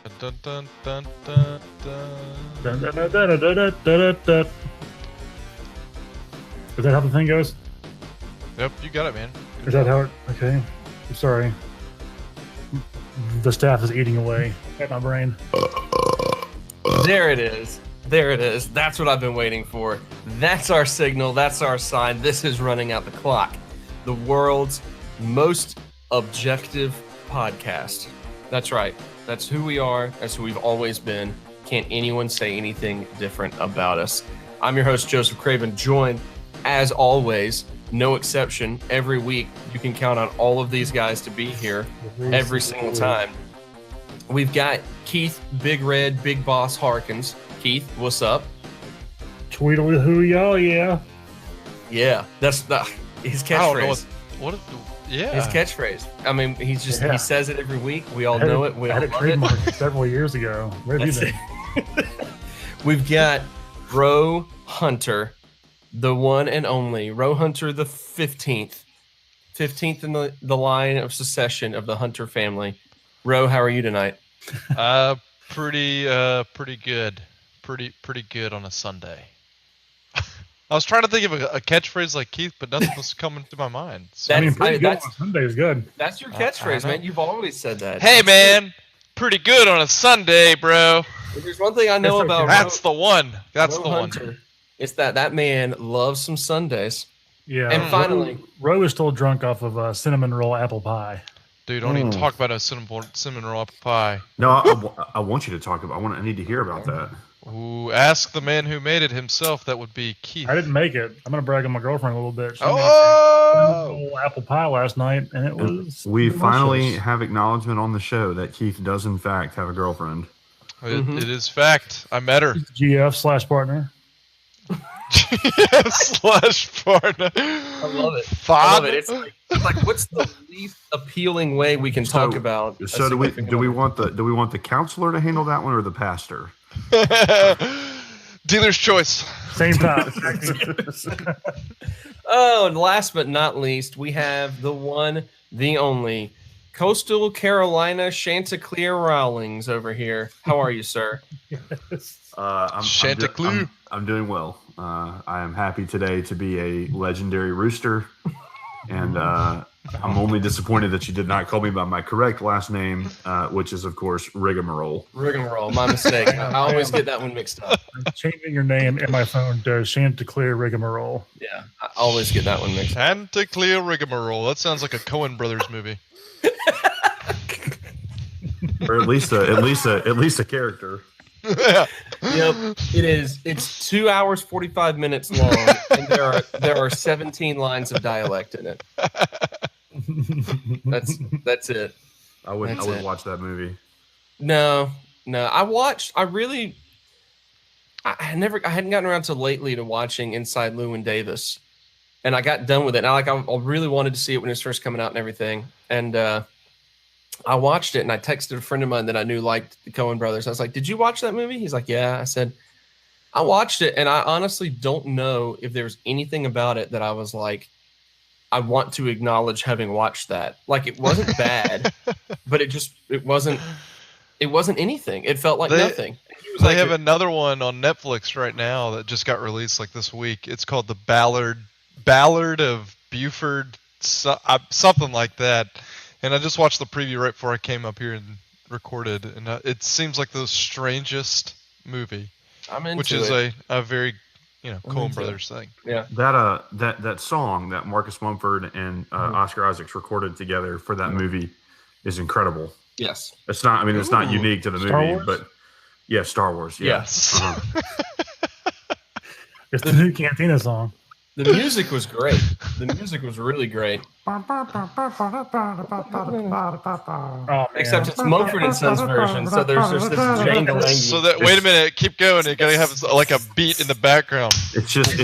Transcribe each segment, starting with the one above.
Dun, dun, dun, dun, Dun, dun. dun, dun, dun, dun, dun, dun, dun. Is that how the thing goes? Yep, you got it, man. Good Is that job. how it? Okay. I'm sorry. The staff is eating away at my brain. There it is. There it is. That's what I've been waiting for. That's our signal. That's our sign. This is running out the clock. The world's most objective podcast. That's right. That's who we are. That's who we've always been. Can't anyone say anything different about us. I'm your host, Joseph Craven, joined, as always, no exception, every week. You can count on all of these guys to be here every single time. We've got Keith, Big Red, Big Boss Harkins. Keith, what's up? Tweedledoo, y'all, yeah. Yeah, that's his I don't know catchphrase. what yeah. His catchphrase. I mean, he Yeah. says it every week. We all I had know it- it. We I all had it love it. trademarked several years ago. Where have you That's been? it. We've got Roe Hunter, the one and only Roe Hunter, the 15th in the line of succession of the Hunter family. Roe, how are you tonight? Pretty good. Pretty good on a Sunday. I was trying to think of a catchphrase like Keith, but nothing was coming to my mind. So. I mean, That's- pretty good that's- on Sunday is good. That's your I catchphrase, know. man. You've always said that. Hey, That's man, pretty good on a Sunday, bro. it. If there's one thing I know That's about okay. That's the one. That's Roe the one. Hunter, it's that man loves some Sundays. Yeah. And finally- Roe is still drunk off of cinnamon roll apple pie. Dude, don't even talk about a cinnamon roll apple pie. No, I want you to talk about. I need to hear about that. Ooh, ask the man who made it himself. That would be Keith. I didn't make it. I'm gonna brag on my girlfriend a little bit. She made Oh! cinnamon roll apple pie last night, and it was. We delicious. finally have acknowledgement on the show that Keith does in fact have a girlfriend. It is fact. I met her. GF/partner. Slash partner. I love it. Father. It's like what's the least appealing way we can talk about? a So do we significant want the counselor to handle that one or the pastor? Dealer's choice. Same time. Oh, and last but not least, we have the one, the only, Coastal Carolina Chanticleer Rowlings over here. How are you, sir? Chanticleer. I'm doing well. I am happy today to be a legendary rooster, and I'm only disappointed that you did not call me by my correct last name, which is of course Rigmarole. Rigmarole, my mistake. I always get that one mixed up. I'm changing your name in my phone to Chanticleer Rigmarole. Yeah, I always get that one mixed up. Chanticleer rigmarole. That sounds like a Coen Brothers movie. Or at least a character. Yeah. Yep, it is. It's 2 hours 45 minutes long, and there are 17 lines of dialect in it. That's it. I would That's it. watch that movie. No. I hadn't gotten around to lately to watching Inside Llewyn Davis, and I got done with it. And I really wanted to see it when it was first coming out and everything. And I watched it, and I texted a friend of mine that I knew liked the Coen Brothers. I was like, "Did you watch that movie?" He's like, "Yeah." I said, "I watched it, and I honestly don't know if there's anything about it that I was like, I want to acknowledge having watched that. Like, it wasn't bad, but it wasn't anything. It felt like nothing." They have another one on Netflix right now that just got released like this week. It's called the Ballad of Buford, something like that. And I just watched the preview right before I came up here and recorded, and it seems like the strangest movie, I'm into which is it. a very I'm Coen into Brothers thing. Yeah. That song that Marcus Mumford and Oscar Isaacs recorded together for that movie is incredible. Yes. It's not unique to the Star movie, Wars? but yeah, Star Wars. Yeah. Yes. It's the new Cantina song. The music was great. The music was really great. Oh, man. Except it's Mumford and Sons version, so there's this jangling. So that wait a minute, keep going. You gotta have like a beat in the background. It's just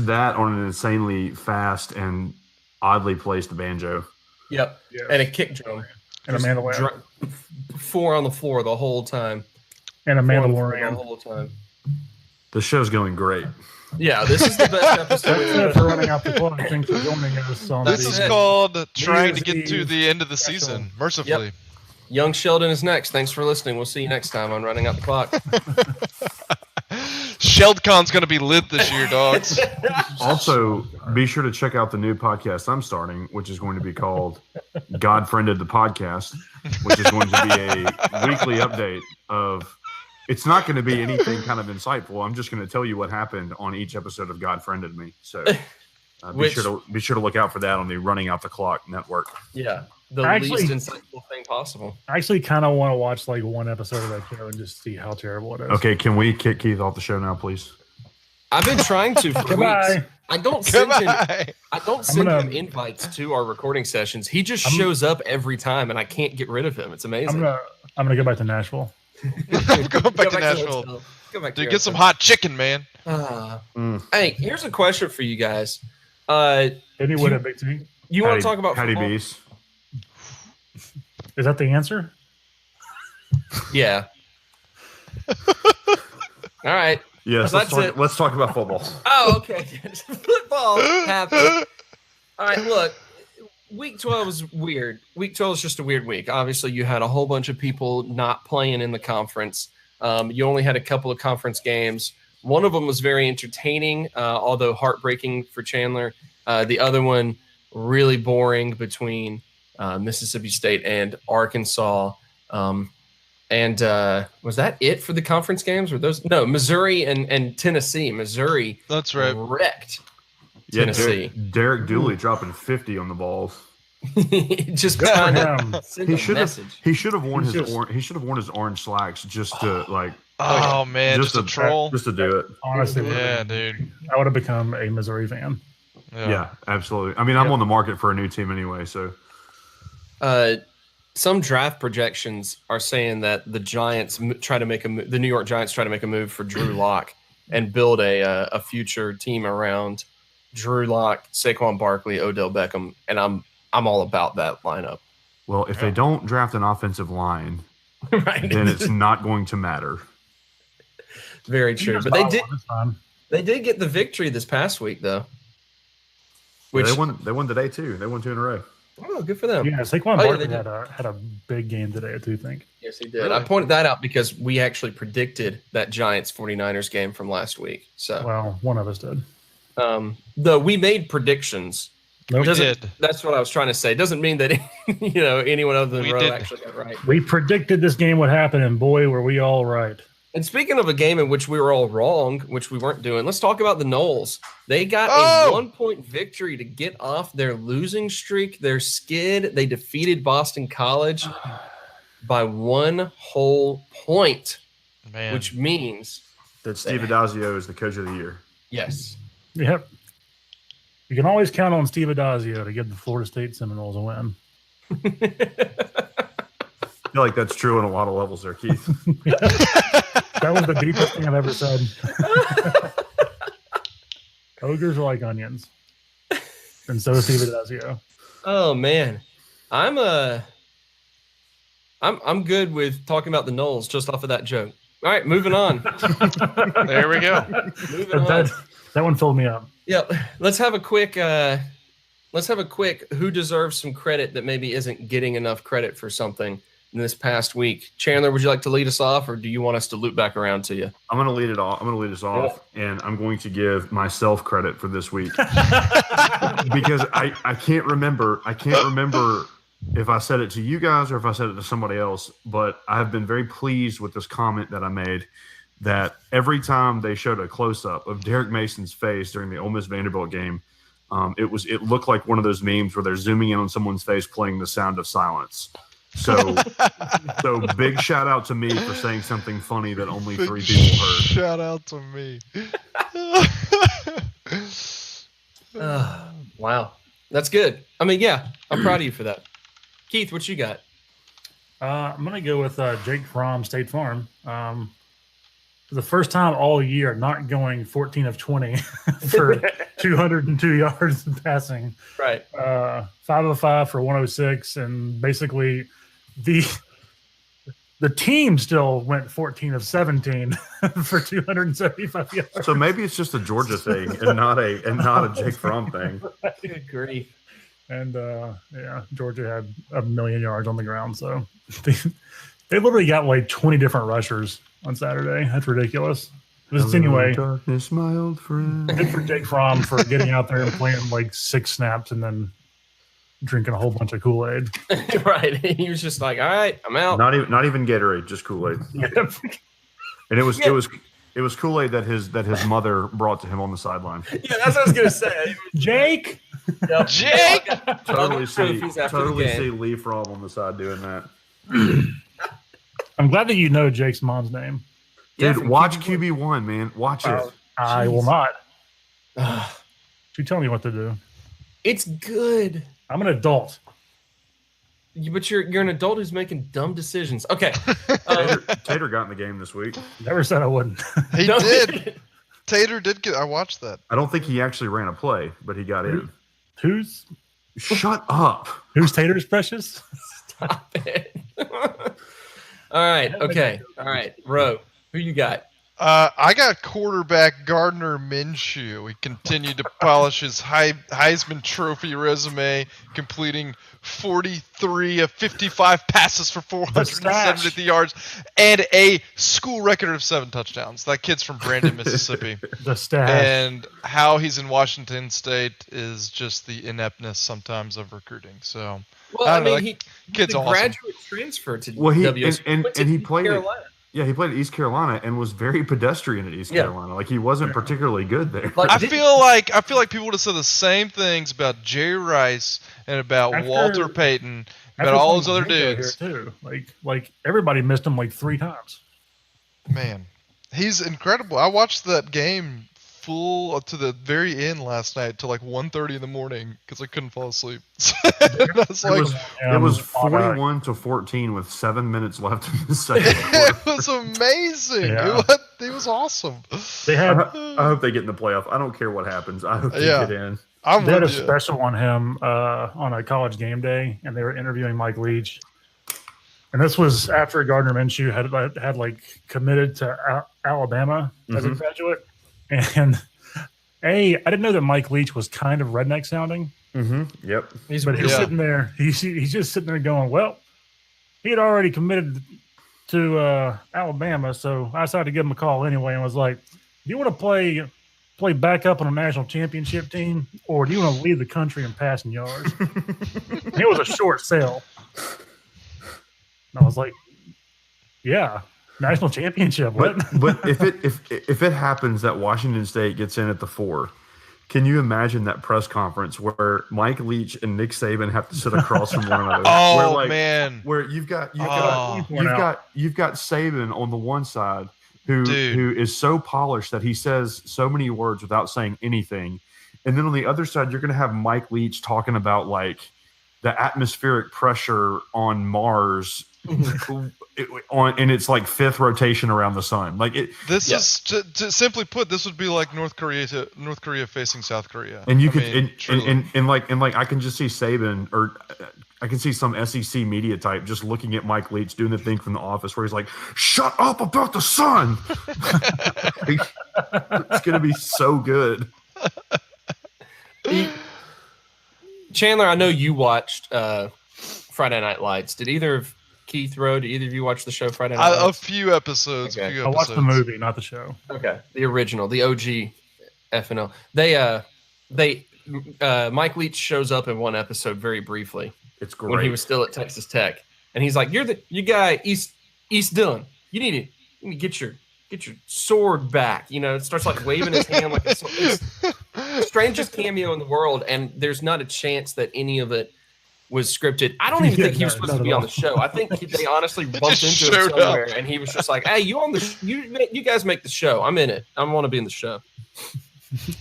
that on an insanely fast and oddly placed banjo. Yep. Yes. And a kick drum. And a Mandalorian. Four on the floor the whole time. And a Four on the floor the Mandalorian. whole time. The show's going great. Yeah, this is the best episode. That's it for running out the clock. Thanks for joining us on This That's is it. called trying to Year's get to Eve the end of the special. season mercifully. Young Sheldon is next. Thanks for listening. We'll see you next time on Running Out the Clock. SheldCon's going to be lit this year, dogs. Also, be sure to check out the new podcast I'm starting, which is going to be called God Friended the Podcast, which is going to be a weekly update of. It's not going to be anything kind of insightful. I'm just going to tell you what happened on each episode of God Friended Me. So be sure to look out for that on the Running Out the Clock network. Yeah, the Actually- least insightful thing possible. I actually kind of want to watch like one episode of that show and just see how terrible it is. Okay, can we kick Keith off the show now, please? I've been trying to for Goodbye. weeks. I don't send him. Goodbye. I don't send gonna- him invites to our recording sessions. He just shows up every time, and I can't get rid of him. It's amazing. I'm gonna go back to Nashville. Go back to the Nashville. hotel. Go back to Dude, your get some hotel. hot chicken, man. Hey, here's a question for you guys. Maybe win a Big T. You want to talk about Patty football? B's? Is that the answer? Yeah. All right. Yes, That's it. let's talk about football. Oh, okay. Football happened. All right, look. Week 12 is weird. Week 12 is just a weird week. Obviously, you had a whole bunch of people not playing in the conference. You only had a couple of conference games. One of them was very entertaining, although heartbreaking for Chandler. The other one, really boring between Mississippi State and Arkansas. And was that it for the conference games? Or those? No, Missouri and Tennessee. Missouri That's right. wrecked Yeah, Tennessee. Derek Dooley dropping 50 on the balls. Just Good for kind of him. send He a should message. have worn He's his just- he should have worn his orange slacks just to like Oh, man, just a troll. just to do it. Honestly, Yeah, dude. I would have become a Missouri fan. Yeah, absolutely. I mean, I'm on the market for a new team anyway, so Some draft projections are saying that the Giants try to make the New York Giants try to make a move for Drew Lock and build a future team around Drew Lock, Saquon Barkley, Odell Beckham, and I'm all about that lineup. well, if they don't draft an offensive line, Right? then it's not going to matter. Very You true. just But they bought did one, it's fine. they did get the victory this past week though. Yeah, Which they won today too. They won 2 in a row. oh, good for them. Yeah, Saquon Oh, yeah, Barkley they did. had a big game today, I do think. Yes, he did. Really? I pointed that out because we actually predicted that Giants 49ers game from last week. So Well, one of us did. though we made predictions. Nope. We Doesn't- did. That's what I was trying to say. Doesn't mean that anyone other than We Roe did. actually got right. We predicted this game would happen, and boy, were we all right. And speaking of a game in which we were all wrong, which we weren't doing, let's talk about the Knowles. They got Oh! a 1-point victory to get off their losing streak, their skid. They defeated Boston College by 1 whole point, Man. which means That Steve Adazio is the coach of the year. yes. Yep. You can always count on Steve Adazio to give the Florida State Seminoles a win. I feel like that's true on a lot of levels there, Keith. That was the deepest thing I've ever said. Ogres are like onions. And so is Steve Adazio. Oh man, I'm good with talking about the Knowles just off of that joke. All right, moving on. There we go. Moving on. That one filled me up. Yep. Let's have a quick who deserves some credit that maybe isn't getting enough credit for something in this past week. Chandler, would you like to lead us off, or do you want us to loop back around to you? I'm going to lead it off. I'm going to lead us off, and I'm going to give myself credit for this week because I can't remember. I can't remember if I said it to you guys or if I said it to somebody else. But I have been very pleased with this comment that I made. That every time they showed a close up of Derek Mason's face during the Ole Miss Vanderbilt game, it looked like one of those memes where they're zooming in on someone's face playing the sound of silence. So big shout out to me for saying something funny that only 3 people heard. Shout out to me. Wow, that's good. I mean, yeah, I'm proud of you for that. Keith, what you got? I'm going to go with Jake Fromm, State Farm. For the first time all year, not going 14 of 20 for 202 yards in passing. Right. 5 of 5 for 106, and basically the team still went 14 of 17 for 275 yards. So maybe it's just a Georgia thing and not a Jake Fromm thing. Good grief. And Georgia had 1,000,000 yards on the ground. So they literally got like 20 different rushers on Saturday. That's ridiculous. Just anyway, darkness, my old friend. good for Jake Fromm for getting out there and playing like 6 snaps and then drinking a whole bunch of Kool-Aid. Right. He was just like, all right, I'm out. Not even Gatorade, just Kool-Aid. Yep. And it was Kool-Aid that his mother brought to him on the sideline. Yeah, that's what I was gonna say. Jake. Yep. Jake! Totally see see. Lee Fromm on the side doing that. I'm glad that you know Jake's mom's name. Dude, watch QB1, man. Watch it. I will not. You tell me what to do. It's good. I'm an adult. But you're an adult who's making dumb decisions. Okay. Tater got in the game this week. Never said I wouldn't. He did. Tater did get. I watched that. I don't think he actually ran a play, but he got in. Who's Shut up. Tater's precious? Stop it. All right. Okay. All right. Ro, who you got? I got quarterback Gardner Minshew. He continued to polish his Heisman Trophy resume, completing 43 of 55 passes for 470 yards and a school record of 7 touchdowns. That kid's from Brandon, Mississippi. The stash. And how he's in Washington State is just the ineptness sometimes of recruiting. So, Well, I mean, kid's a awesome. graduate transfer to Well, WSU. he played Carolina. Yeah, he played at East Carolina and was very pedestrian at East Carolina. Like he wasn't particularly good there. Like, I feel like people would have said the same things about Jerry Rice and about Walter Payton, about all those other dudes too. Like everybody missed him like 3 times. Man, he's incredible. I watched that game full to the very end last night till like 1:30 in the morning because I couldn't fall asleep. It was 41-14 with 7 minutes left in the second quarter. It was amazing. Yeah. It was awesome. I hope they get in the playoff. I don't care what happens. I hope they get in. They had a special on him on a college game day, and they were interviewing Mike Leach. And this was after Gardner Minshew had like committed to Alabama as a graduate. And I didn't know that Mike Leach was kind of redneck sounding. Mm-hmm. Yep. He's sitting there. He's just sitting there going, well, he had already committed to Alabama, so I decided to give him a call anyway and was like, do you want to play backup on a national championship team, or do you want to lead the country in passing yards? And it was a short sale. And I was like, yeah. National championship. But if it happens that Washington State gets in at the 4, can you imagine that press conference where Mike Leach and Nick Saban have to sit across from one another? Man! Where you've got Saban on the one side who is so polished that he says so many words without saying anything, and then on the other side you're going to have Mike Leach talking about like the atmospheric pressure on Mars. And it's like 5th rotation around the sun. Like it. This is to simply put, this would be like North Korea facing South Korea. And you and I can just see Saban, or I can see some SEC media type just looking at Mike Leach doing the thing from The Office where he's like, "Shut up about the sun." It's gonna be so good. Chandler, I know you watched Friday Night Lights. Did either of Keith Rowe, did either of you watch the show Friday Night Lights? A few episodes. Okay. I watched the movie, not the show. Okay, the original, the OG FNL. Mike Leach shows up in one episode very briefly. It's great. When he was still at Texas Tech, and he's like, "You guy East Dillon. You need to get your sword back." You know, it starts like waving his hand like it's the strangest cameo in the world, and there's not a chance that any of it was scripted. I don't even think he was supposed to be on the show. I think they honestly bumped into him somewhere, and he was just like, "Hey, you on the? You guys make the show. I'm in it. I want to be in the show.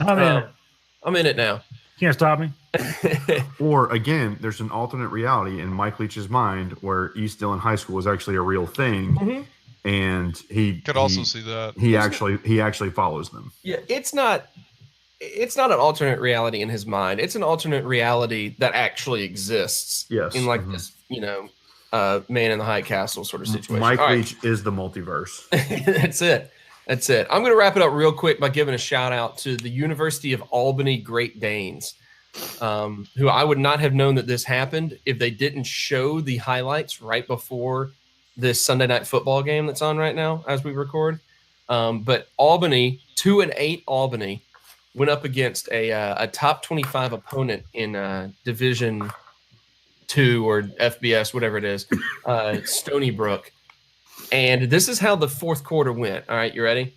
I'm in it now. Can't stop me." Or again, there's an alternate reality in Mike Leach's mind where East Dillon High School is actually a real thing, and he could also see that he actually follows them. Yeah, it's not an alternate reality in his mind. It's an alternate reality that actually exists. Yes. In like this, man in the high castle sort of situation. Mike Leach is the multiverse. That's it. I'm going to wrap it up real quick by giving a shout out to the University of Albany Great Danes. who I would not have known that this happened if they didn't show the highlights right before this Sunday night football game that's on right now as we record. But Albany, 2-8 Albany, went up against a top 25 opponent in Division 2 or FBS, whatever it is, Stony Brook. And this is how the fourth quarter went. All right, you ready?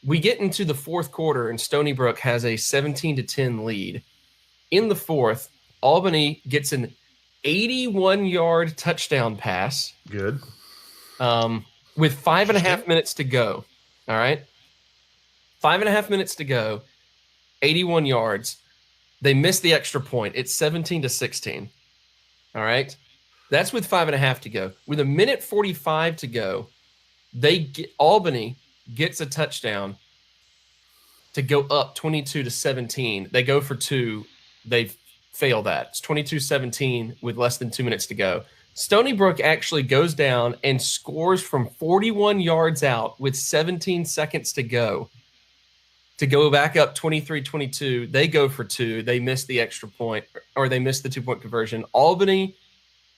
We get into the fourth quarter, and Stony Brook has a 17-10 lead. In the fourth, Albany gets an 81-yard touchdown pass. Good. With 5.5 minutes to go. All right? 5.5 minutes to go, 81 yards. They miss the extra point. It's 17-16. All right? That's with 5.5 to go. With 1:45 to go, Albany gets a touchdown to go up 22-17. They go for 2. They fail that. It's 22-17 with less than 2 minutes to go. Stony Brook actually goes down and scores from 41 yards out with 17 seconds to go back up 23-22. They go for 2. They miss the extra point, or they miss the 2-point conversion. Albany,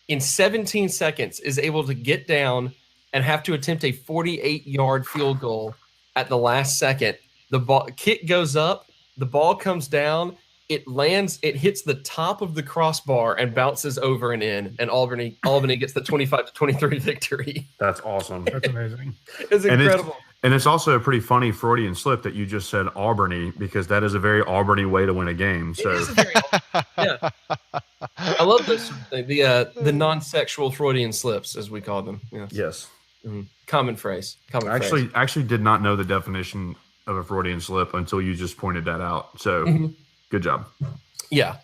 in 17 seconds, is able to get down and have to attempt a 48-yard field goal at the last second. The ball kick goes up, the ball comes down, it lands, it hits the top of the crossbar and bounces over and in, and Albany gets the 25-23 victory. That's awesome. That's amazing. It's incredible. And it's also a pretty funny Freudian slip that you just said Albany, because that is a very Albany way to win a game. So It is a very yeah. I love this sort of thing. The non-sexual Freudian slips, as we call them. yes. Common phrase. I actually did not know the definition of a Freudian slip until you just pointed that out. So good job. Yeah.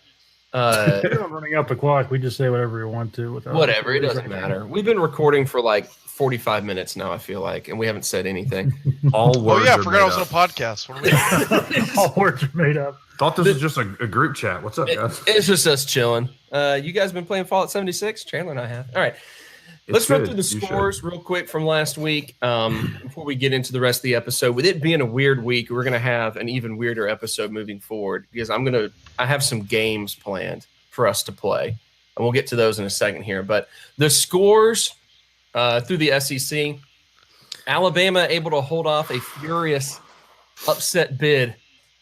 We're not running up the clock. We just say whatever we want to. Whatever. It doesn't matter. We've been recording for like 45 minutes now, I feel like, and we haven't said anything. All words. Oh yeah, I are forgot I was made on a up. podcast. What are we doing? All words are made up. Thought this was just a group chat. What's up, guys? It's just us chilling. You guys been playing Fallout 76? Chandler and I have. All right. Let's run through the scores real quick from last week before we get into the rest of the episode. With it being a weird week, we're going to have an even weirder episode moving forward because I have some games planned for us to play, and we'll get to those in a second here. But the scores through the SEC, Alabama able to hold off a furious upset bid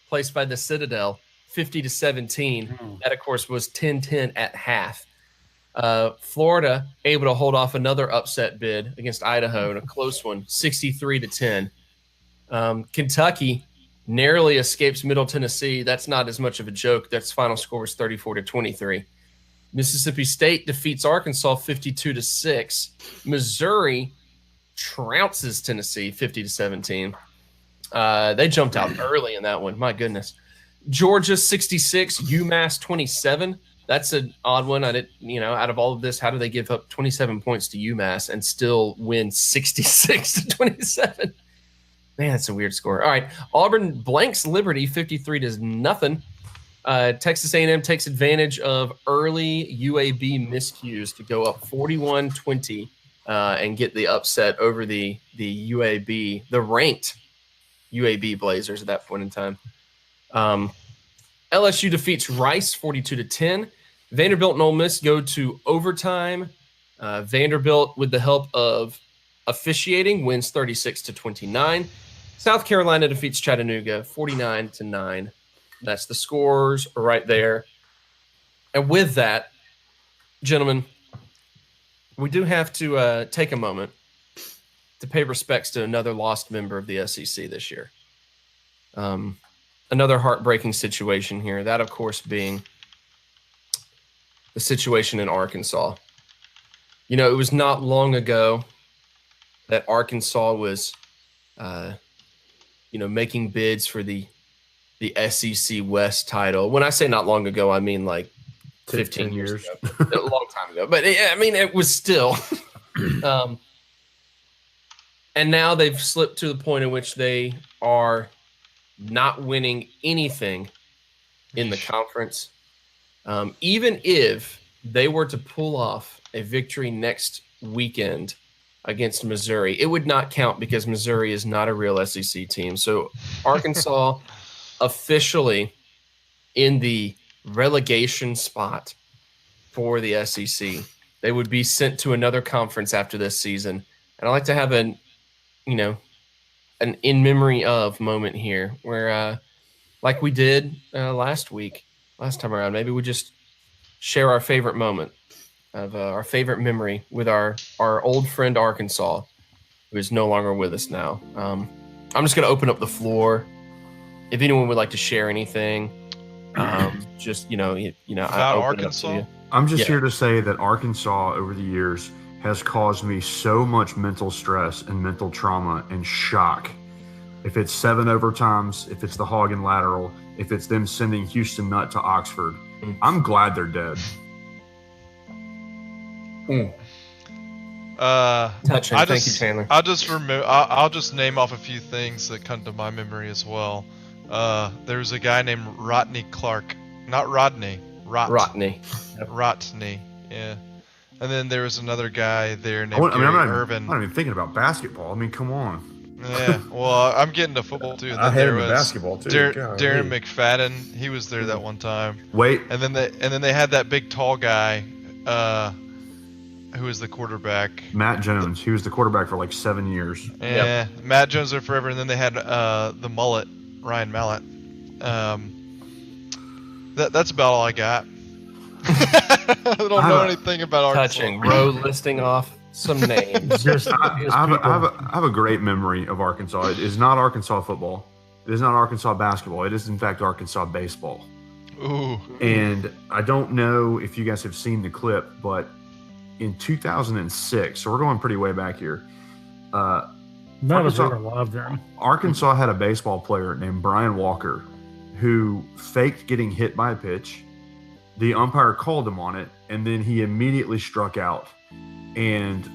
placed by the Citadel, 50-17. That, of course, was 10-10 at half. Florida able to hold off another upset bid against Idaho in a close one, 63-10. Kentucky narrowly escapes Middle Tennessee. That's not as much of a joke. That's final score was 34-23. Mississippi State defeats Arkansas 52-6. Missouri trounces Tennessee 50-17. They jumped out early in that one. My goodness. Georgia 66, UMass 27. That's an odd one. I didn't, out of all of this, how do they give up 27 points to UMass and still win 66-27? Man, that's a weird score. All right, Auburn blanks Liberty 53-0. Texas A&M takes advantage of early UAB miscues to go up 41-20 and get the upset over the UAB, the ranked UAB Blazers at that point in time. LSU defeats Rice 42-10. Vanderbilt and Ole Miss go to overtime. Vanderbilt, with the help of officiating, wins 36-29. South Carolina defeats Chattanooga 49-9. That's the scores right there. And with that, gentlemen, we do have to take a moment to pay respects to another lost member of the SEC this year. Another heartbreaking situation here. That, of course, being the situation in Arkansas. It was not long ago that Arkansas was, making bids for the SEC West title. When I say not long ago, I mean like 15 years ago. A long time ago. But, it was still. And now they've slipped to the point in which they are not winning anything in the conference. Even if they were to pull off a victory next weekend against Missouri, it would not count because Missouri is not a real SEC team. So Arkansas officially in the relegation spot for the SEC. They would be sent to another conference after this season. And I like to have an in memory of moment here where, like we did last time around, maybe we just share our favorite moment of our favorite memory with our old friend Arkansas, who is no longer with us now. I'm just going to open up the floor. If anyone would like to share anything, just about Arkansas. I'm just here to say that Arkansas over the years has caused me so much mental stress and mental trauma and shock. If it's 7 overtimes, if it's the hog and lateral, if it's them sending Houston Nutt to Oxford, I'm glad they're dead. Touching. Thank you, Chandler. I'll just name off a few things that come to my memory as well. There's a guy named Rodney Clark, not Rodney. Rodney. Yeah. And then there was another guy there named Irvin. I'm not even thinking about basketball. I mean, come on. Yeah, well, I'm getting to football too. I had him in basketball too. Darren McFadden, he was there that one time. Wait, and then they had that big tall guy, who was the quarterback. Matt Jones. He was the quarterback for like 7 years. Yeah, yep. Matt Jones there forever, and then they had the mullet, Ryan Mallett. That's about all I got. I don't know anything about Arkansas. Touching. Roe listing off some names. I have a great memory of Arkansas. It is not Arkansas football. It is not Arkansas basketball. It is, in fact, Arkansas baseball. Ooh. And I don't know if you guys have seen the clip, but in 2006, so we're going pretty way back here. None of us were alive then. Arkansas had a baseball player named Brian Walker who faked getting hit by a pitch. The umpire called him on it, and then he immediately struck out and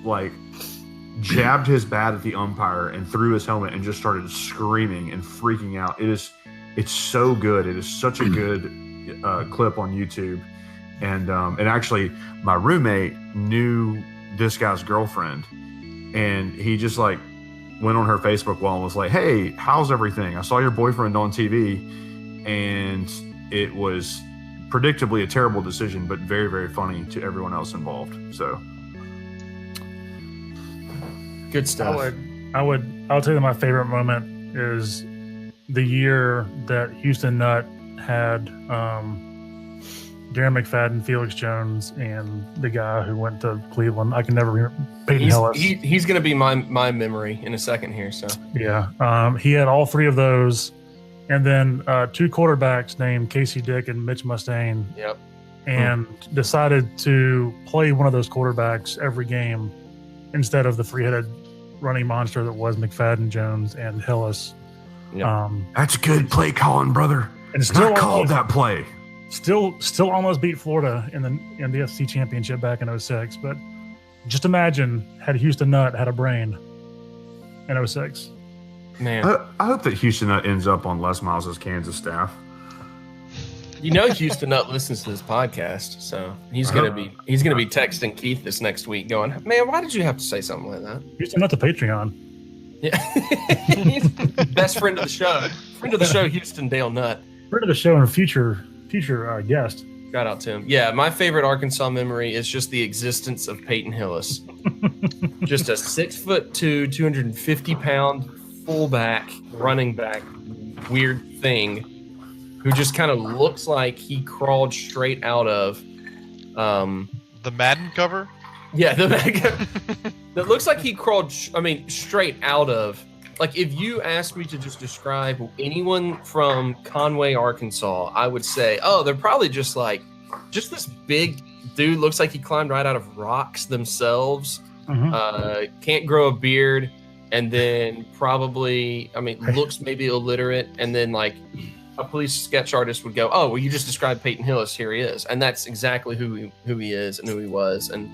jabbed his bat at the umpire and threw his helmet and just started screaming and freaking out. It's so good. It is such a good clip on YouTube. And actually my roommate knew this guy's girlfriend, and he just went on her Facebook wall and was like, "Hey, how's everything? I saw your boyfriend on TV," and it was predictably a terrible decision, but very, very funny to everyone else involved. So good stuff. I'll tell you that my favorite moment is the year that Houston Nutt had Darren McFadden, Felix Jones, and the guy who went to Cleveland. I can never remember. Peyton Hillis. He's going to be my memory in a second here. So yeah, he had all 3 of those. And then 2 quarterbacks named Casey Dick and Mitch Mustaine. Yep. And decided to play one of those quarterbacks every game instead of the 3-headed running monster that was McFadden, Jones, and Hillis. Yep. That's good play calling, brother. And still called that play. Still almost beat Florida in the FC Championship back in 06. But just imagine had Houston Nutt had a brain in 06. Man, I hope that Houston Nutt ends up on Les Miles' Kansas staff. Houston Nutt listens to this podcast, so he's gonna be texting Keith this next week, going, "Man, why did you have to say something like that?" Houston Nutt's a Patreon. Yeah, he's best friend of the show, Houston Dale Nutt. Friend of the show and future guest. Shout out to him. Yeah, my favorite Arkansas memory is just the existence of Peyton Hillis, just a 6'2", 250-pound. Fullback, running back, weird thing, who just kind of looks like he crawled straight out of the Madden cover. Yeah, the Madden cover. That looks like he crawled. Straight out of. If you asked me to just describe anyone from Conway, Arkansas, I would say, they're probably just this big dude. Looks like he climbed right out of rocks themselves. Mm-hmm. Can't grow a beard. And then probably, looks maybe illiterate. And then a police sketch artist would go, "Oh, well, you just described Peyton Hillis. Here he is." And that's exactly who he is and who he was. And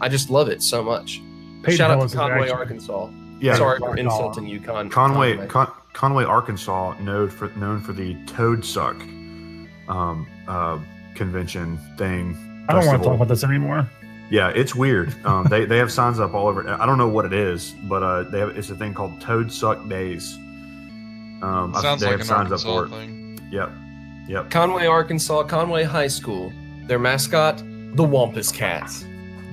I just love it so much. Shout out to Conway, Arkansas. Yeah. Sorry for insulting you, Conway, Arkansas, known for the Toad Suck convention thing. I don't want to talk about this anymore. Yeah, it's weird. They have signs up all over. I don't know what it is, but it's a thing called Toad Suck Days. Sounds like an Arkansas thing. Yep. Yep. Conway, Arkansas, Conway High School. Their mascot, the Wampus Cats.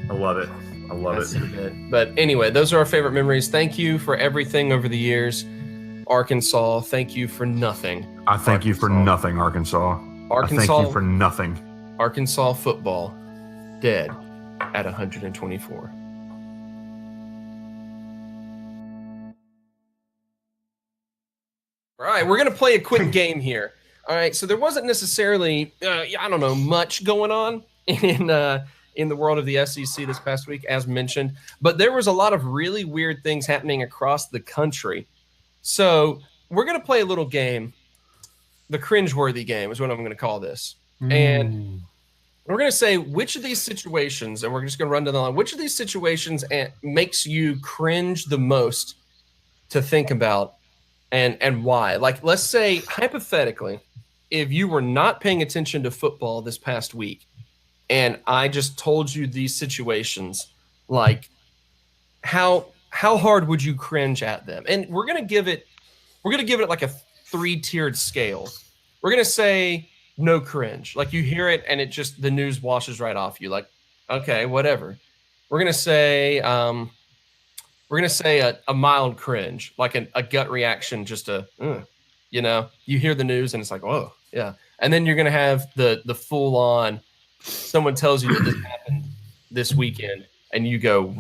I love it. I love That's it. it. But anyway, those are our favorite memories. Thank you for everything over the years. Arkansas, thank you for nothing. I thank you for nothing, Arkansas. I thank you for nothing. Arkansas football, dead at 124. All right, we're going to play a quick game here. All right, so there wasn't necessarily, much going on in the world of the SEC this past week, as mentioned, but there was a lot of really weird things happening across the country. So we're going to play a little game. The cringeworthy game is what I'm going to call this. And we're going to say which of these situations, and we're just going to run down the line, which of these situations makes you cringe the most to think about and why. Like, let's say, hypothetically, if you were not paying attention to football this past week and I just told you these situations, like, how hard would you cringe at them? And we're going to give it like a 3-tiered scale. We're going to say no cringe. Like, you hear it and it just, the news washes right off you. Like, okay, whatever. We're going to say a mild cringe, like a gut reaction, just you hear the news and it's like, oh, yeah. And then you're going to have the full on, someone tells you that this happened this weekend and you go,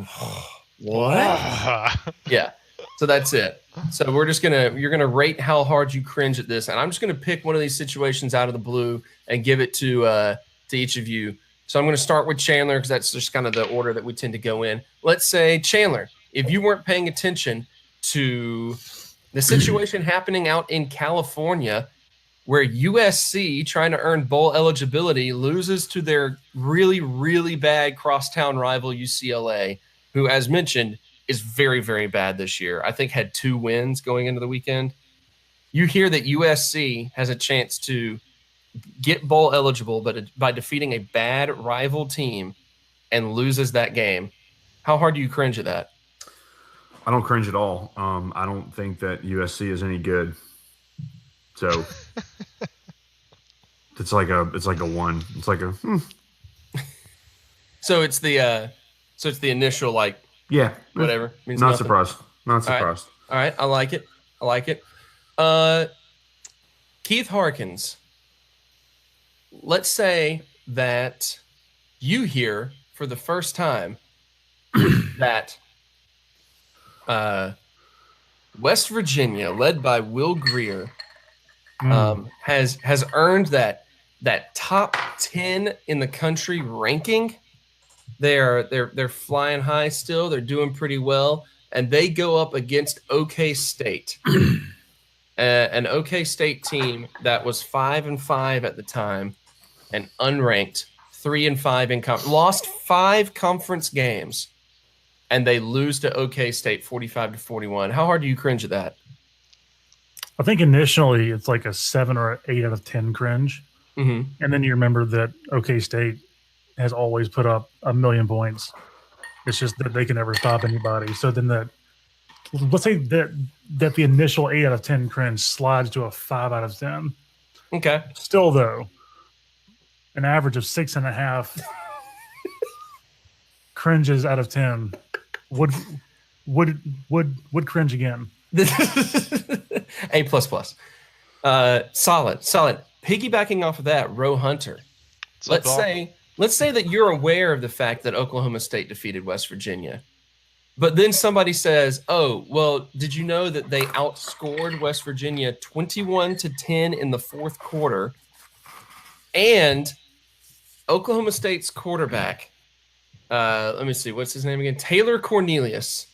what? Yeah. So that's it. So you're going to rate how hard you cringe at this. And I'm just going to pick one of these situations out of the blue and give it to each of you. So I'm going to start with Chandler because that's just kind of the order that we tend to go in. Let's say, Chandler, if you weren't paying attention to the situation happening out in California where USC, trying to earn bowl eligibility, loses to their really, really bad crosstown rival UCLA, who, as mentioned, is very, very bad this year. I think had 2 wins going into the weekend. You hear that USC has a chance to get bowl eligible, but by defeating a bad rival team and loses that game. How hard do you cringe at that? I don't cringe at all. I don't think that USC is any good. So it's like a 1. It's like a So it's the initial, like, yeah, whatever. Means not nothing. surprised. Not surprised. All right. I like it. Keith Harkins. Let's say that you hear for the first time that West Virginia, led by Will Grier, has earned that top 10 in the country ranking. They're flying high still. They're doing pretty well, and they go up against OK State, an OK State team that was 5-5 at the time, and unranked, 3-5 in lost 5 conference games, and they lose to OK State 45-41. How hard do you cringe at that? I think initially it's like a 7 or 8 out of 10 cringe, and then you remember that OK State has always put up 1,000,000 points. It's just that they can never stop anybody. So then let's say that the initial 8 out of 10 cringe slides to a 5 out of 10. Okay. Still though, an average of 6.5 cringes out of 10 would cringe again. A++. Solid. Piggybacking off of that, Roe Hunter. Let's say that you're aware of the fact that Oklahoma State defeated West Virginia, but then somebody says, "Oh, well, did you know that they outscored West Virginia 21-10 in the 4th quarter?" And Oklahoma State's quarterback, let me see, what's his name again? Taylor Cornelius,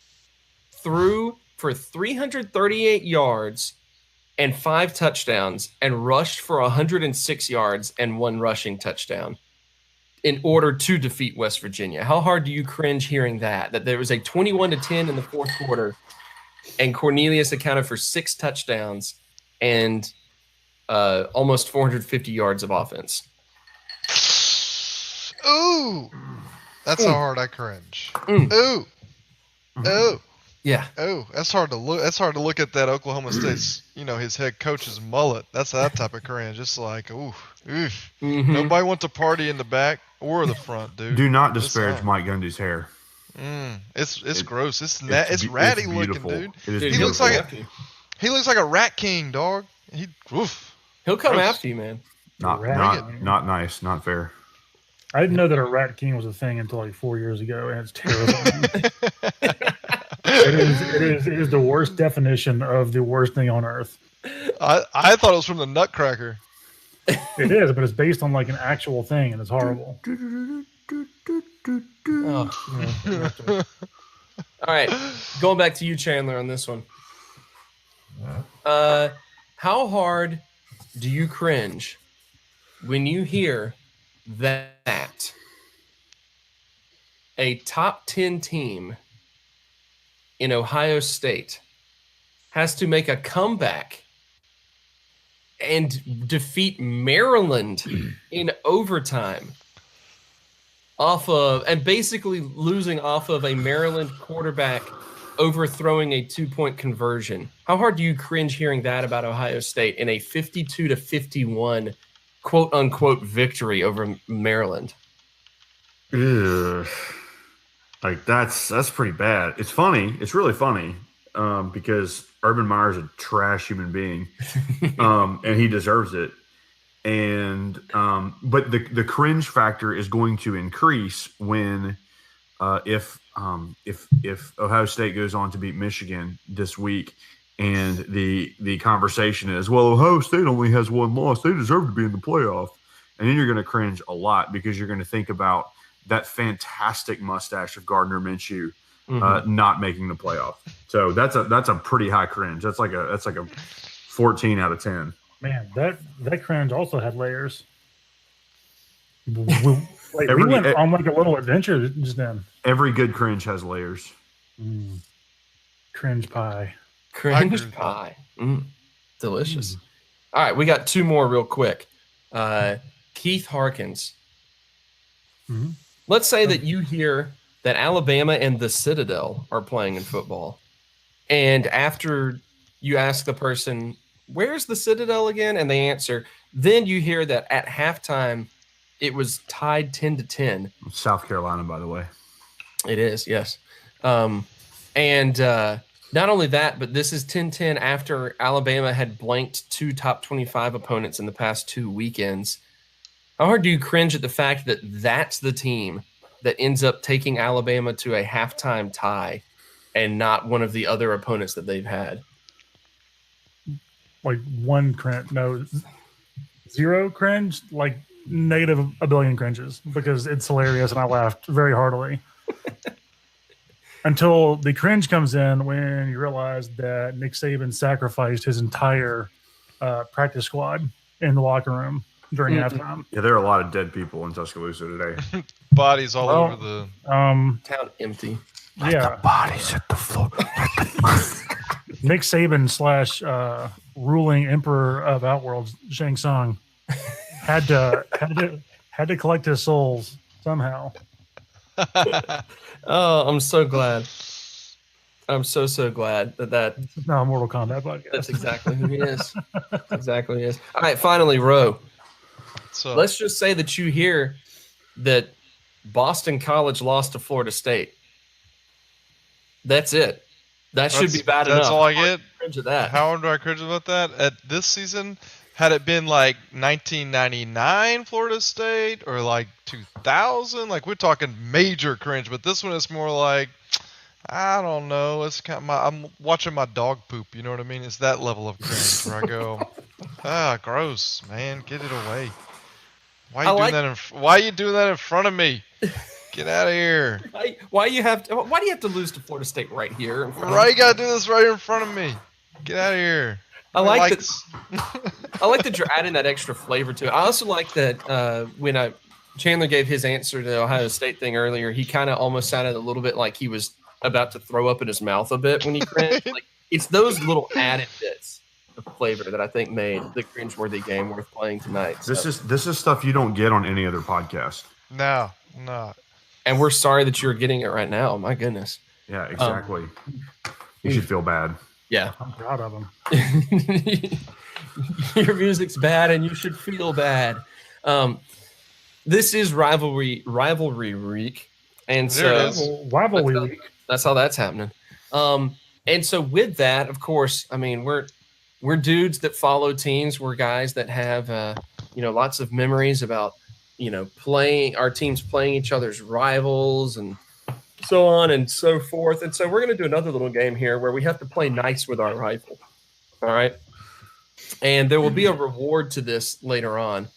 threw for 338 yards and 5 touchdowns and rushed for 106 yards and 1 rushing touchdown in order to defeat West Virginia. How hard do you cringe hearing that there was a 21-10 in the 4th quarter and Cornelius accounted for 6 touchdowns and almost 450 yards of offense? Ooh, that's how hard I cringe. Ooh. Yeah. Oh, that's hard to look. That's hard to look at that Oklahoma State's, his head coach's mullet. That's that type of cringe. Just like, oof. Mm-hmm. Nobody wants to party in the back or the front, dude. Do not disparage Mike Gundy's hair. It's gross. It's it's ratty looking, beautiful. dude. It is Dude, He looks beautiful. he looks like a rat king, dog. He'll come Gross. after you, man. Not nice, not fair. I didn't know that a rat king was a thing until like 4 years ago, and it's terrible. It is the worst definition of the worst thing on earth. I thought it was from the Nutcracker. It is, but it's based on like an actual thing, and it's horrible. Oh. All right, going back to you, Chandler, on this one. How hard do you cringe when you hear that a top 10 team in Ohio State has to make a comeback and defeat Maryland in overtime and basically losing off of a Maryland quarterback overthrowing a 2-point conversion? How hard do you cringe hearing that about Ohio State in a 52-51 quote unquote victory over Maryland? Ugh. Like that's pretty bad. It's funny. It's really funny because Urban Meyer's a trash human being, and he deserves it. And but the cringe factor is going to increase when if Ohio State goes on to beat Michigan this week, and the conversation is, well, Ohio State only has one loss, they deserve to be in the playoff, and then you're going to cringe a lot because you're going to think about that fantastic mustache of Gardner Minshew not making the playoff. So that's a pretty high cringe. That's like a 14 out of 10. Man, that cringe also had layers. We went on like a little adventure just then. Every good cringe has layers. Cringe pie. Cringe pie. Delicious. All right, we got two more real quick. Keith Harkins. Let's say that you hear that Alabama and the Citadel are playing in football. And after you ask the person, where's the Citadel again? And they answer, then you hear that at halftime, it was tied 10-10. South Carolina, by the way. It is, yes. And not only that, but this is 10-10 after Alabama had blanked 2 top 25 opponents in the past 2 weekends. How hard do you cringe at the fact that that's the team that ends up taking Alabama to a halftime tie and not one of the other opponents that they've had? Like one cringe, no, 0 cringe, like negative a billion cringes because it's hilarious and I laughed very heartily. Until the cringe comes in when you realize that Nick Saban sacrificed his entire practice squad in the locker room during halftime. Yeah, there are a lot of dead people in Tuscaloosa today. Bodies all over the town empty. Let the bodies hit the floor. Nick Saban / ruling emperor of Outworld, Shang Tsung, had to collect his souls somehow. Oh, I'm so glad. I'm so glad that It's not a Mortal Kombat podcast. that's exactly who he is. That's exactly who he is. All right, finally, Ro. So Let's just say that you hear that Boston College lost to Florida State. That's it. That should be bad enough. That's all I get. Cringe at that. How do I cringe about that? At this season, had it been like 1999 Florida State or like 2000, like we're talking major cringe. But this one is more like, I don't know. It's kind of I'm watching my dog poop. You know what I mean? It's that level of cringe where I go, gross, man, get it away. Why are you doing that in front of me? Get out of here. Why do you have to lose to Florida State right here? Why you gotta do this right in front of me? Get out of here. I like that you're adding that extra flavor to it. I also like that when Chandler gave his answer to the Ohio State thing earlier, he kind of almost sounded a little bit like he was about to throw up in his mouth a bit when he cringed. Like it's those little added bits of flavor that I think made the cringeworthy game worth playing tonight. This is stuff you don't get on any other podcast. No. And we're sorry that you're getting it right now. My goodness. Yeah, exactly. You should feel bad. Yeah. I'm proud of him. Your music's bad and you should feel bad. This is rivalry week. And There it so is. Rivalry week. that's how that's happening. And so with that, of course, I mean, we're dudes that follow teams. We're guys that have, lots of memories about, playing our teams, playing each other's rivals and so on and so forth. And so we're going to do another little game here where we have to play nice with our rival. All right. And there will be a reward to this later on,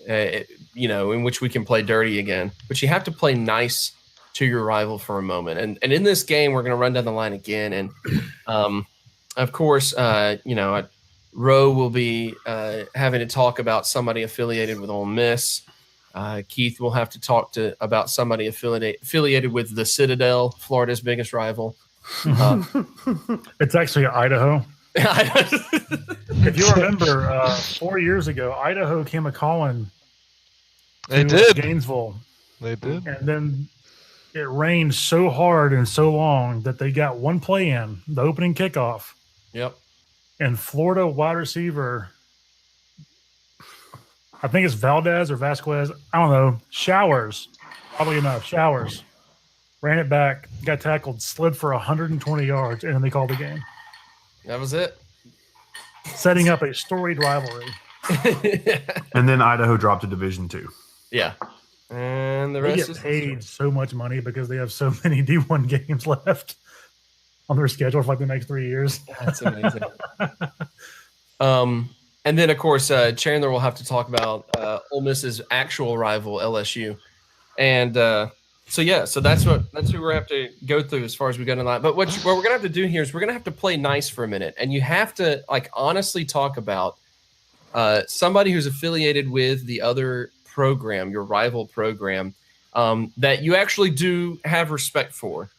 in which we can play dirty again. But you have to play nice to your rival for a moment. And in this game, we're going to run down the line again. And, of course, Roe will be having to talk about somebody affiliated with Ole Miss. Keith will have to talk about somebody affiliated with the Citadel, Florida's biggest rival. It's actually Idaho. If you remember, 4 years ago, Idaho came a calling. They did. Gainesville. They did. And then it rained so hard and so long that they got one play in, the opening kickoff. Yep. And Florida wide receiver, I think it's Valdez or Vasquez, I don't know, Showers, probably enough, Showers, ran it back, got tackled, slid for 120 yards, and then they called the game. That was it. Setting up a storied rivalry. And then Idaho dropped to Division II. Yeah. And the They rest get is paid so much money because they have so many D1 games left on their schedule for like the next 3 years. That's amazing. And then, of course, Chandler will have to talk about Ole Miss's actual rival, LSU. And so that's who we're going to have to go through as far as we go tonight. But what we're going to have to do here is we're going to have to play nice for a minute. And you have to, honestly talk about somebody who's affiliated with the other program, your rival program, that you actually do have respect for,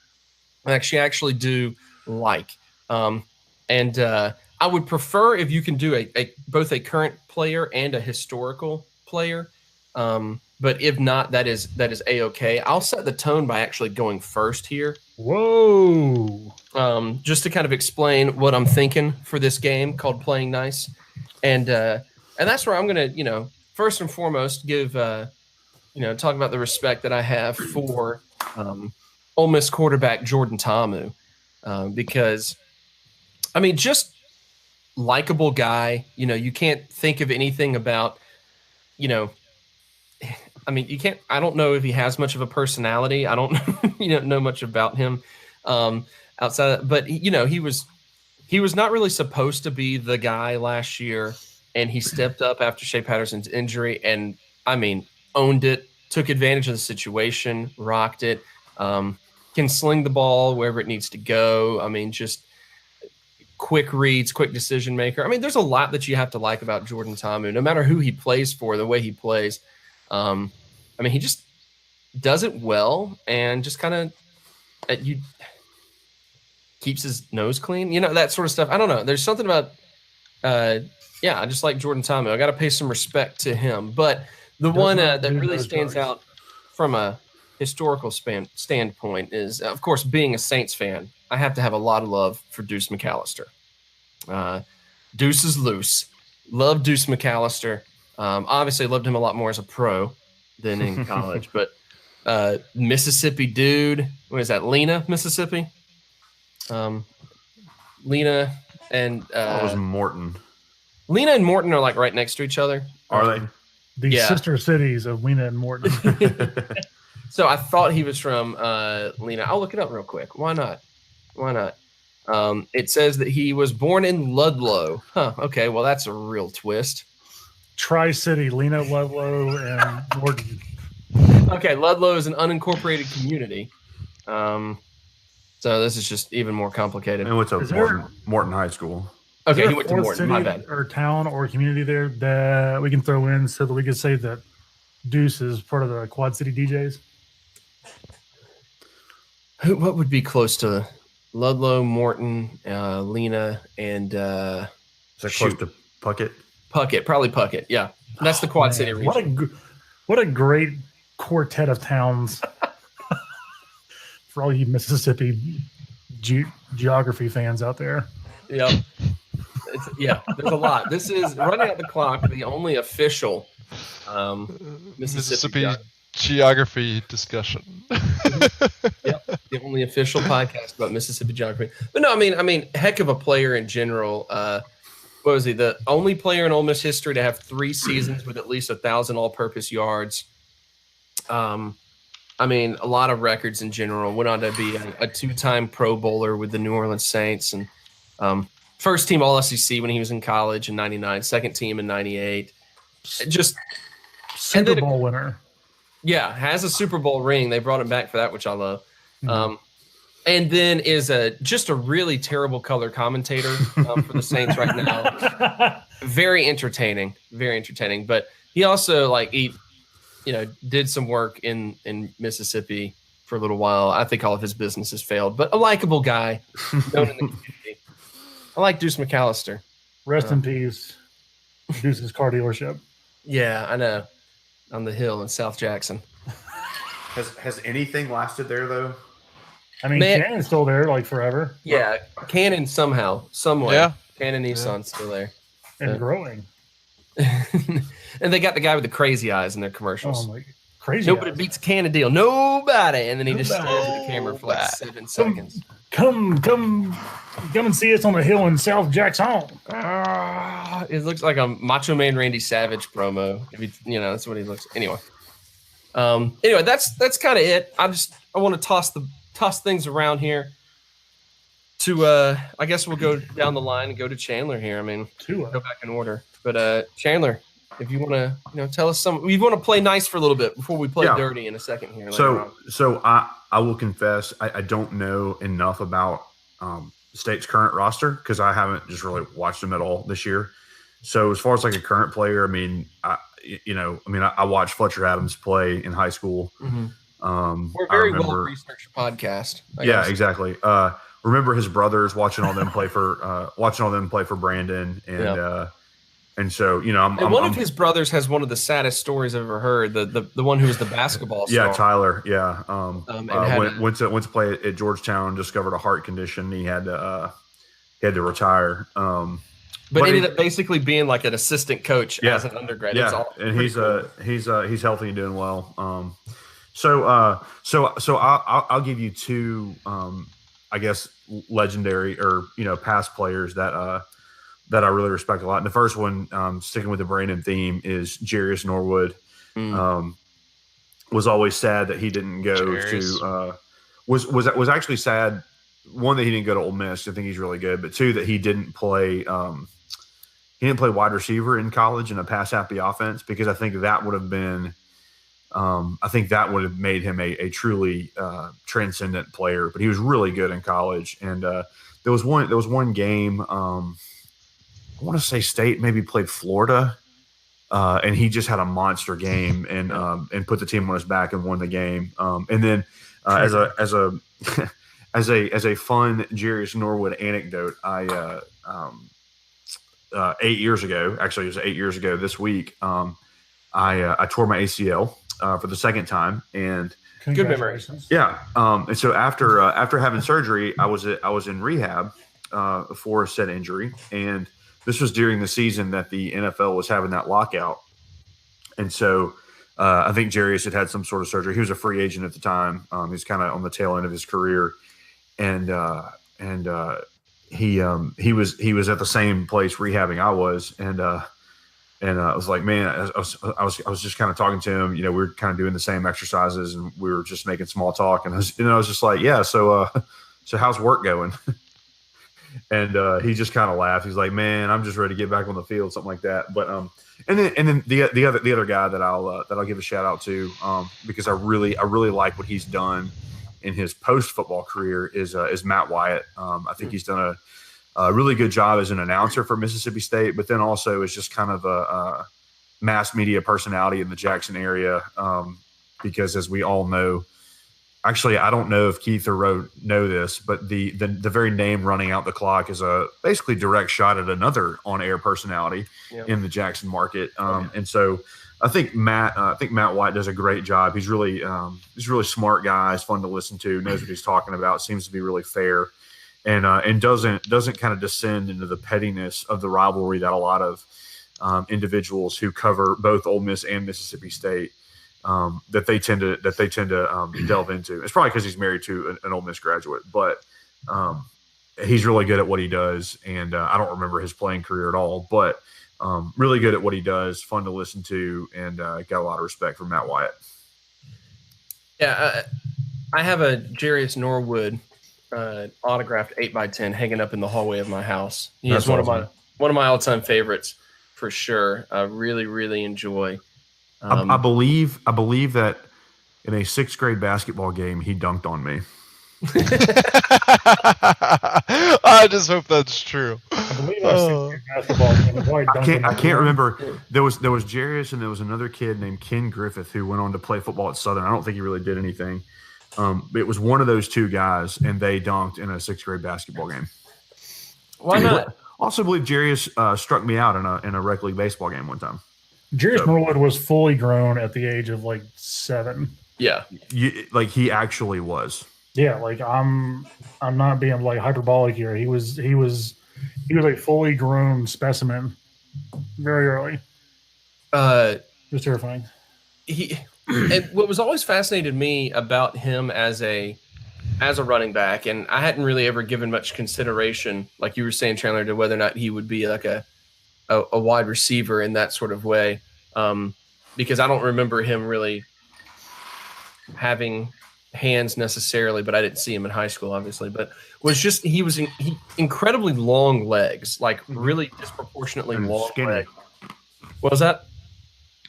actually do like. And I would prefer if you can do both a current player and a historical player. But if not, that is A-okay. I'll set the tone by actually going first here. Whoa. Just to kind of explain what I'm thinking for this game called Playing Nice. And that's where I'm going to, first and foremost, give, talk about the respect that I have for Ole Miss quarterback Jordan Ta'amu. Because, just likable guy, you can't think of anything about, you can't, I don't know if he has much of a personality. I don't know much about him outside of, but he was not really supposed to be the guy last year, and he stepped up after Shea Patterson's injury and owned it, took advantage of the situation, rocked it, can sling the ball wherever it needs to go. just quick reads, quick decision maker. There's a lot that you have to like about Jordan Ta'amu, no matter who he plays for, the way he plays. He just does it well and just kind of keeps his nose clean, that sort of stuff. I don't know. There's something about, I just like Jordan Ta'amu. I got to pay some respect to him. But the one that really stands out from a historical standpoint is, of course, being a Saints fan, I have to have a lot of love for Deuce McAllister. Deuce is loose. Love Deuce McAllister. Obviously, loved him a lot more as a pro than in college. But Mississippi dude, what is that? Lena, Mississippi. Lena and that was Morton. Lena and Morton are right next to each other. Are they? The sister cities of Lena and Morton. So I thought he was from Lena. I'll look it up real quick. Why not? It says that he was born in Ludlow. Huh. Okay. Well, that's a real twist. Tri-City, Lena, Ludlow, and Morton. Okay. Ludlow is an unincorporated community. So this is just even more complicated. And what's up, Morton High School? Okay, he went to Morton. My bad. Or town or community there that we can throw in so that we can say that Deuce is part of the Quad City DJs. What would be close to Ludlow, Morton, Lena, and is that close to Puckett? Puckett, probably Puckett. Yeah, that's the Quad City region. What a great quartet of towns for all you Mississippi geography fans out there. Yep. There's a lot. This is Running Out the Clock, the only official Mississippi geography discussion. Yep, the only official podcast about Mississippi geography. But no, I mean, heck of a player in general. What was he? The only player in Ole Miss history to have 3 seasons with at least 1,000 all-purpose yards. I mean, a lot of records in general. Went on to be a 2-time Pro Bowler with the New Orleans Saints, and first team All SEC when he was in college in '99, second team in '98. Just Super Bowl winner. Yeah, has a Super Bowl ring. They brought him back for that, which I love. And then is just a really terrible color commentator for the Saints right now. Very entertaining. But he also did some work in Mississippi for a little while. I think all of his businesses failed, but a likable guy known in the community. I like Deuce McAllister. Rest in peace, Deuce's car dealership. Yeah, I know. On the hill in South Jackson. Has anything lasted there though? I mean, Cannon's still there like forever. Yeah, Cannon somehow, someway. Yeah. Cannon Nissan's still there. And growing. And they got the guy with the crazy eyes in their commercials. Oh my, crazy Nobody eyes. beats Cannon Deal. Nobody. And then he just stares at the camera for like 7 seconds. Come and see us on the hill in South Jackson. It looks like a Macho Man Randy Savage promo. That's what he looks. Anyway, that's kind of it. I want to toss things around here. To I guess we'll go down the line and go to Chandler here. I mean, go back in order. But Chandler, if you want to, tell us some. We want to play nice for a little bit before we play dirty in a second here. So I will confess I don't know enough about State's current roster because I haven't just really watched them at all this year. So as far as like a current player, I mean, I watched Fletcher Adams play in high school. Mm-hmm. We're a very well researched podcast. Exactly. Remember his brothers watching all them play for Brandon and so one of his brothers has one of the saddest stories I've ever heard. The one who was the basketball star. Yeah, Tyler. Yeah, went to play at Georgetown. Discovered a heart condition. He had to retire. But ended up basically being like an assistant coach as an undergrad. Yeah, and he's healthy and doing well. So I'll give you 2, I guess, legendary or past players that I really respect a lot. And the first one, sticking with the Brandon theme, is Jarius Norwood. Was always sad that he didn't go to. Was actually sad. One, that he didn't go to Ole Miss. I think he's really good. But 2, that he didn't play. He didn't play wide receiver in college in a pass happy offense because I think that would have been. I think that would have made him a truly transcendent player. But he was really good in college. And there was one game. I want to say State maybe played Florida, and he just had a monster game and put the team on his back and won the game. And then as a fun Jarius Norwood anecdote, I 8 years ago, actually it was 8 years ago this week, I tore my ACL for the second time, and good memories. Yeah. And so after having surgery, I was in rehab for said injury, and this was during the season that the NFL was having that lockout. And so I think Jarius had some sort of surgery. He was a free agent at the time. He was kind of on the tail end of his career. And he was at the same place rehabbing I was. And I was like, man, I was just kind of talking to him. We were kind of doing the same exercises and we were just making small talk. And I was just like, yeah, so how's work going? And he just kind of laughed. He's like, "Man, I'm just ready to get back on the field," something like that. But and then the other guy that I'll give a shout out to because I really like what he's done in his post football career is Matt Wyatt. I think he's done a really good job as an announcer for Mississippi State, but then also is just kind of a mass media personality in the Jackson area because, as we all know, Actually, I don't know if Keith or Ro know this, but the very name running out the clock is a basically direct shot at another on-air personality in the Jackson market. And so I think Matt White does a great job. He's really smart guy. He's fun to listen to. Knows what he's talking about. Seems to be really fair, and doesn't kind of descend into the pettiness of the rivalry that a lot of individuals who cover both Ole Miss and Mississippi State. That they tend to delve into. It's probably because he's married to an Ole Miss graduate, but he's really good at what he does. And I don't remember his playing career at all, but really good at what he does. Fun to listen to, and got a lot of respect for Matt Wyatt. Yeah, I have a Jarius Norwood autographed 8x10 hanging up in the hallway of my house. He's one of my all-time favorites for sure. I really, really enjoy. I believe that in a 6th grade basketball game, he dunked on me. I just hope that's true. I believe I was basketball game. I can't remember. There was Jarius and there was another kid named Ken Griffith who went on to play football at Southern. I don't think he really did anything. It was one of those two guys, and they dunked in a 6th grade basketball game. Why not? Also, believe Jarius struck me out in a rec league baseball game one time. Jarius Norwood was fully grown at the age of like 7. Yeah, he actually was. Yeah, like I'm not being like hyperbolic here. He was a fully grown specimen very early. It was terrifying. And what was always fascinated me about him as a running back, and I hadn't really ever given much consideration, like you were saying, Chandler, to whether or not he would be like a wide receiver in that sort of way, because I don't remember him really having hands necessarily, but I didn't see him in high school, obviously. But he was incredibly long legs, like really disproportionately long skinny. legs. What was that?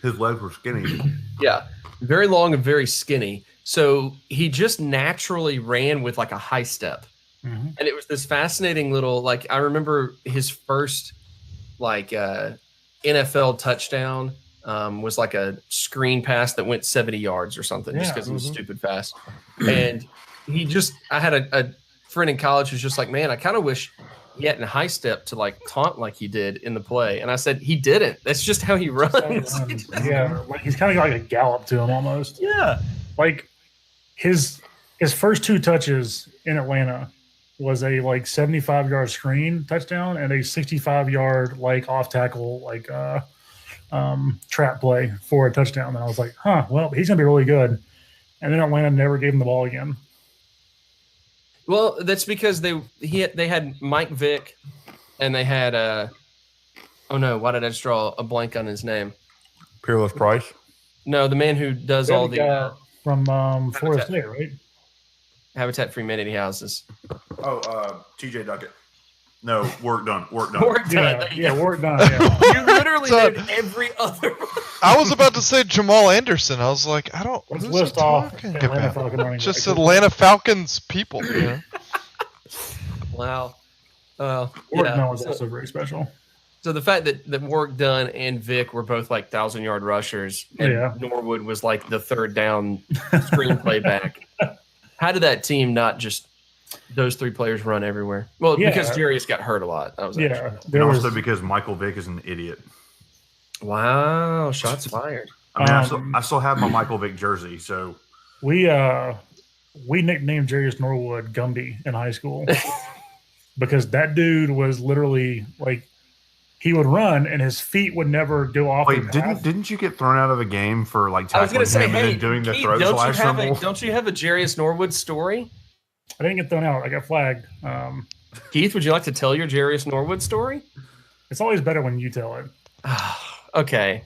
His legs were skinny. Yeah, very long and very skinny. So he just naturally ran with like a high step, and it was this fascinating little, like, I remember his first NFL touchdown was like a screen pass that went 70 yards or something, just because it was stupid fast. And I had a friend in college who's just like, man, I kind of wish he hadn't high step to like taunt like he did in the play. And I said, he didn't. That's just how he runs. Yeah, like he's kind of got like a gallop to him almost. Yeah, like his first 2 touches in Atlanta was a like 75-yard screen touchdown and a 65-yard like off tackle like trap play for a touchdown. And I was like, well, he's gonna be really good. And then Atlanta never gave him the ball again. Well, that's because they had Mike Vick, and they had oh no, why did I just draw a blank on his name? Peerless Price? No, the man who does all the from Florida State, right? Habitat for Humanity houses. Oh, TJ Duckett. No, work done. Work done. Yeah, work done. Yeah. You literally named every other. I was about to say Jamal Anderson. I was like, I don't. Let's who's list he off talking Atlanta about? Falcon running Just back. Atlanta Falcons people. You know? Wow. Work Yeah. done was also very special. So the fact that Work Done and Vic were both like 1,000-yard rushers, and Norwood was like the third down screenplay back. How did that team not just those 3 players run everywhere? Well, because Jarius got hurt a lot. That was and also because Michael Vick is an idiot. Wow, shots fired. I mean, I still have my Michael Vick jersey, so we nicknamed Jarius Norwood Gumby in high school because that dude was literally like, he would run and his feet would never go off. Wait, didn't you get thrown out of the game for like tackling I was going to say, him hey, and then doing the Keith, throat slash symbol? don't you have a Jarius Norwood story? I didn't get thrown out. I got flagged. Keith, would you like to tell your Jarius Norwood story? It's always better when you tell it. Okay.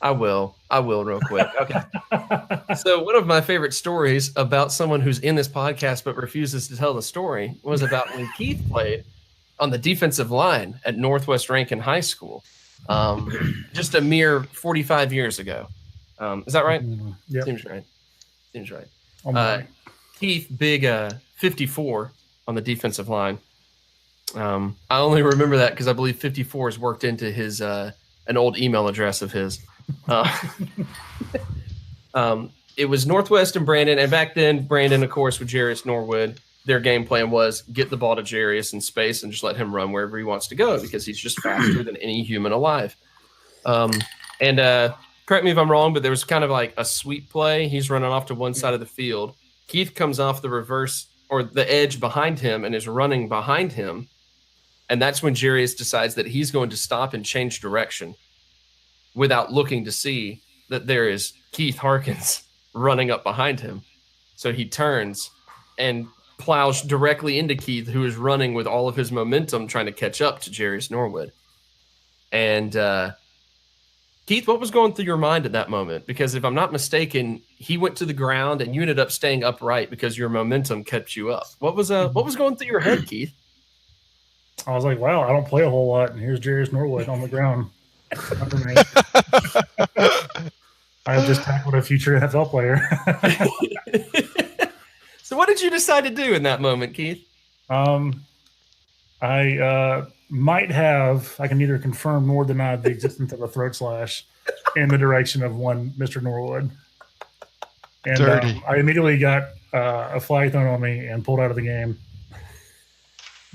I will real quick. Okay. So one of my favorite stories about someone who's in this podcast but refuses to tell the story was about when Keith played on the defensive line at Northwest Rankin High School, just a mere 45 years ago. Is that right? Yeah. Seems right. Seems right. Keith, big 54 on the defensive line. I only remember that because I believe 54 is worked into his an old email address of his. it was Northwest and Brandon, and back then Brandon, of course, with Jarius Norwood, their game plan was get the ball to Jarius in space and just let him run wherever he wants to go because he's just faster than any human alive. And correct me if I'm wrong, but there was kind of like a sweep play. He's running off to one side of the field. Keith comes off the reverse or the edge behind him and is running behind him. And that's when Jarius decides that he's going to stop and change direction without looking to see that there is Keith Harkins running up behind him. So he turns and plows directly into Keith, who is running with all of his momentum trying to catch up to Jarius Norwood. And Keith, what was going through your mind at that moment? Because if I'm not mistaken, he went to the ground and you ended up staying upright because your momentum kept you up. What was going through your head, Keith? I was like, wow, I don't play a whole lot, and here's Jarius Norwood on the ground. I have just tackled a future NFL player. So what did you decide to do in that moment, Keith? I might have, I can neither confirm nor deny the existence of a throat slash in the direction of one Mr. Norwood. And Dirty. I immediately got a flag thrown on me and pulled out of the game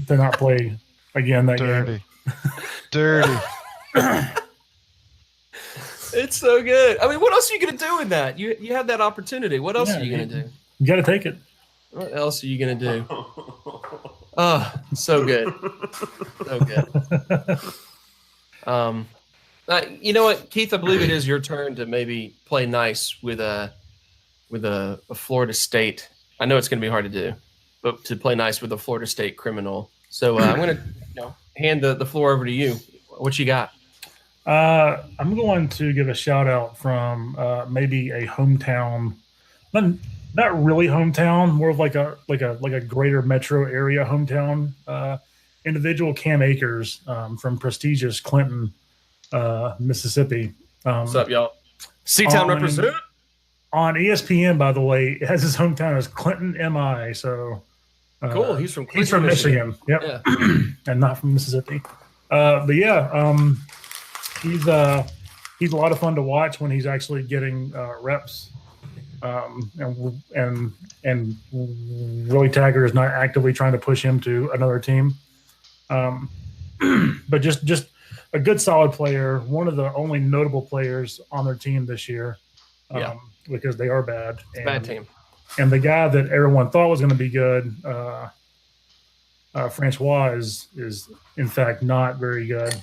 to not play again that game. Dirty. It's so good. I mean, what else are you going to do with that? You had that opportunity. What else are you going to do? You got to take it. What else are you going to do? Oh, so good. So good. You know what, Keith, I believe it is your turn to maybe play nice with a Florida State. I know it's going to be hard to do, but to play nice with a Florida State criminal. So I'm going to hand the floor over to you. What you got? I'm going to give a shout out from maybe a hometown, not really hometown, more of like a greater metro area hometown individual, Cam Akers from prestigious Clinton, Mississippi. What's up, y'all? C-Town represent. On ESPN, by the way, it has his hometown as Clinton, MI. So cool. He's from Michigan. Yep, yeah. And not from Mississippi. But yeah, he's a lot of fun to watch when he's actually getting reps. And really Taggart is not actively trying to push him to another team. But just a good solid player, one of the only notable players on their team this year. Because they are bad. It's a bad team. And the guy that everyone thought was going to be good, Francois, is in fact not very good.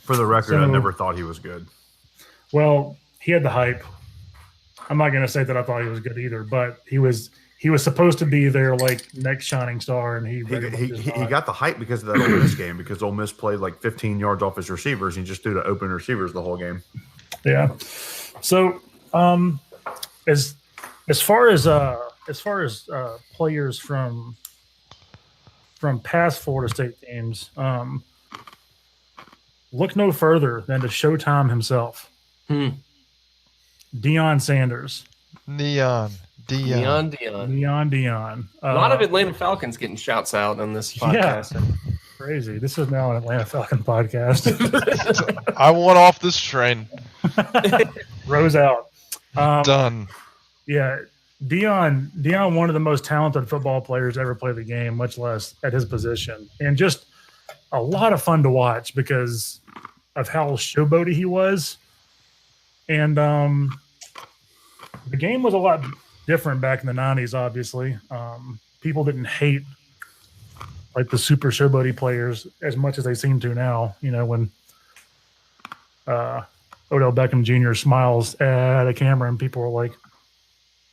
For the record, I never thought he was good. Well, he had the hype. I'm not going to say that I thought he was good either, but he was supposed to be their like next shining star, and he got the hype because of that Ole Miss game, because Ole Miss played like 15 yards off his receivers and he just threw to open receivers the whole game. Yeah. So as far as players from past Florida State teams, look no further than to Showtime himself. Deion Sanders. Neon Dion. A lot of Atlanta Falcons getting shouts out on this podcast. Yeah. Crazy. This is now an Atlanta Falcon podcast. I want off this train. Rose out. Done. Yeah. Dion, one of the most talented football players to ever play the game, much less at his position. And just a lot of fun to watch because of how showboaty he was. And the game was a lot different back in the 90s, obviously. People didn't hate like the super showboaty players as much as they seem to now. You know, when Odell Beckham Jr. smiles at a camera and people are like,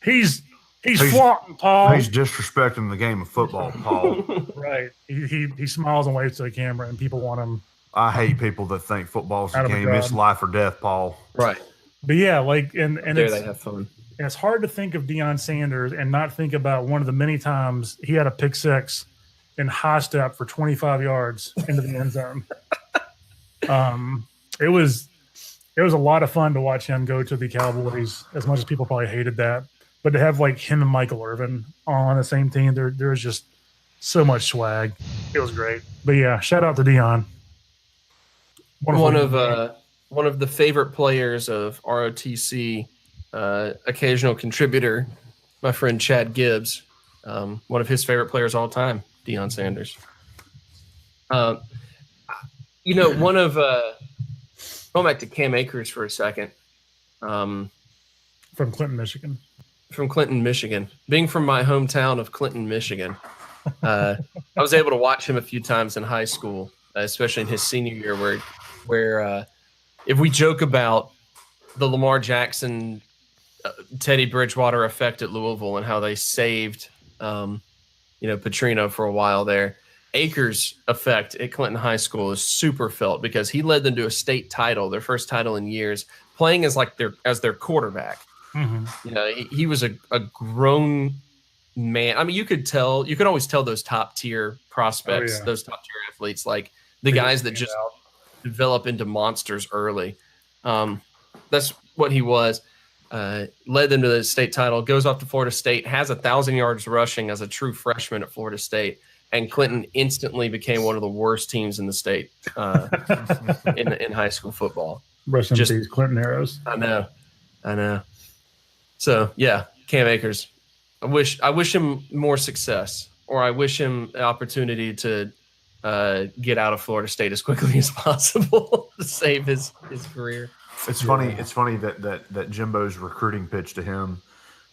he's flaunting, Paul. He's disrespecting the game of football, Paul. Right. He smiles and waves to the camera and people want him. I hate people that think football's a game. It's life or death, Paul. Right. But yeah, like and there they have fun. And it's hard to think of Deion Sanders and not think about one of the many times he had a pick six in high step for 25 yards into the end zone. It was a lot of fun to watch him go to the Cowboys, as much as people probably hated that. But to have like him and Michael Irvin on the same team, there was just so much swag. It was great. But yeah, shout out to Deion. One of the favorite players of ROTC occasional contributor, my friend Chad Gibbs, one of his favorite players all time, Deion Sanders. One of going back to Cam Akers for a second. From Clinton, Michigan. From Clinton, Michigan. Being from my hometown of Clinton, Michigan, I was able to watch him a few times in high school, especially in his senior year, where if we joke about the Lamar Jackson, Teddy Bridgewater effect at Louisville and how they saved, Petrino for a while there, Akers' effect at Clinton High School is super felt because he led them to a state title, their first title in years, playing as their quarterback. Mm-hmm. He was a grown man. I mean, you could always tell those top tier prospects, those top tier athletes, like the guys that just develop into monsters early. That's what he was. Led them to the state title, goes off to Florida State, has 1,000 yards rushing as a true freshman at Florida State. And Clinton instantly became one of the worst teams in the state in high school football. Rest in peace, Clinton Arrows. I know. So yeah, Cam Akers. I wish him more success, or I wish him the opportunity to get out of Florida State as quickly as possible to save his career. It's funny. It's funny that Jimbo's recruiting pitch to him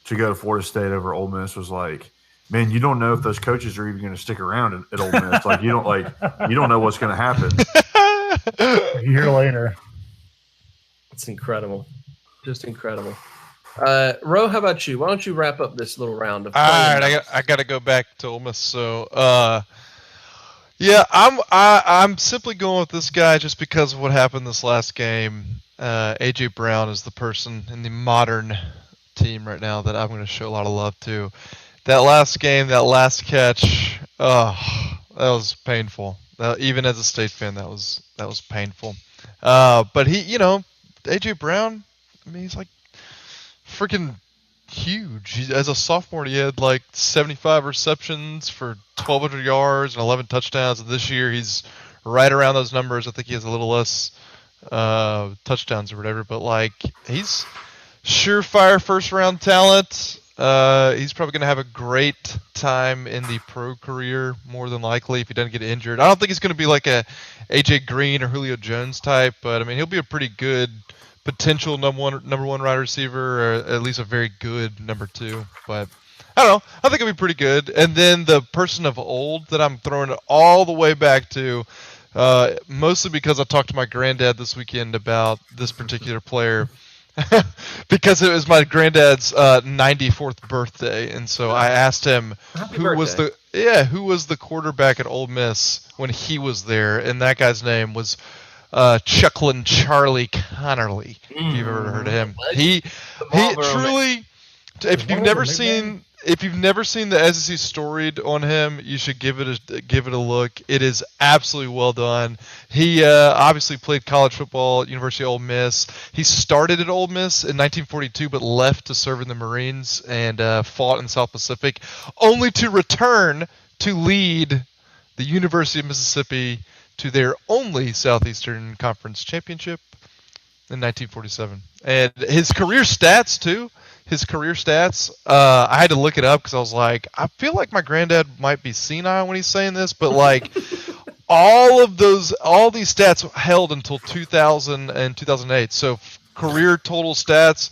to go to Florida State over Ole Miss was like, man, you don't know if those coaches are even going to stick around at Ole Miss. You don't know what's going to happen. A year later. It's incredible. Just incredible. Ro, how about you? Why don't you wrap up this little round of? All right, I got to go back to Ole Miss. So, I'm simply going with this guy just because of what happened this last game. AJ Brown is the person in the modern team right now that I'm going to show a lot of love to. That last game, that last catch, that was painful. Even as a State fan, that was painful. But he, AJ Brown, I mean, he's like freaking huge. As a sophomore, he had like 75 receptions for 1,200 yards and 11 touchdowns. And this year, he's right around those numbers. I think he has a little less touchdowns or whatever. But he's surefire first-round talent. He's probably going to have a great time in the pro career, more than likely, if he doesn't get injured. I don't think he's going to be like a AJ Green or Julio Jones type, but I mean, he'll be a pretty good potential number one wide receiver, or at least a very good number two. But I don't know. I think it'll be pretty good. And then the person of old that I'm throwing it all the way back to, mostly because I talked to my granddad this weekend about this particular player. Because it was my granddad's 94th birthday, and so I asked him who was the quarterback at Ole Miss when he was there, and that guy's name was Chucklin' Charlie Connerly. If you've ever heard of him, he truly. If you've never seen the SEC storied on him, you should give it a look. It is absolutely well done. He obviously played college football at University of Ole Miss. He started at Ole Miss in 1942, but left to serve in the Marines and fought in the South Pacific, only to return to lead the University of Mississippi to their only Southeastern Conference championship in 1947. And his career stats too. I had to look it up because I was like, I feel like my granddad might be senile when he's saying this, but all these stats held until 2000 and 2008. So career total stats,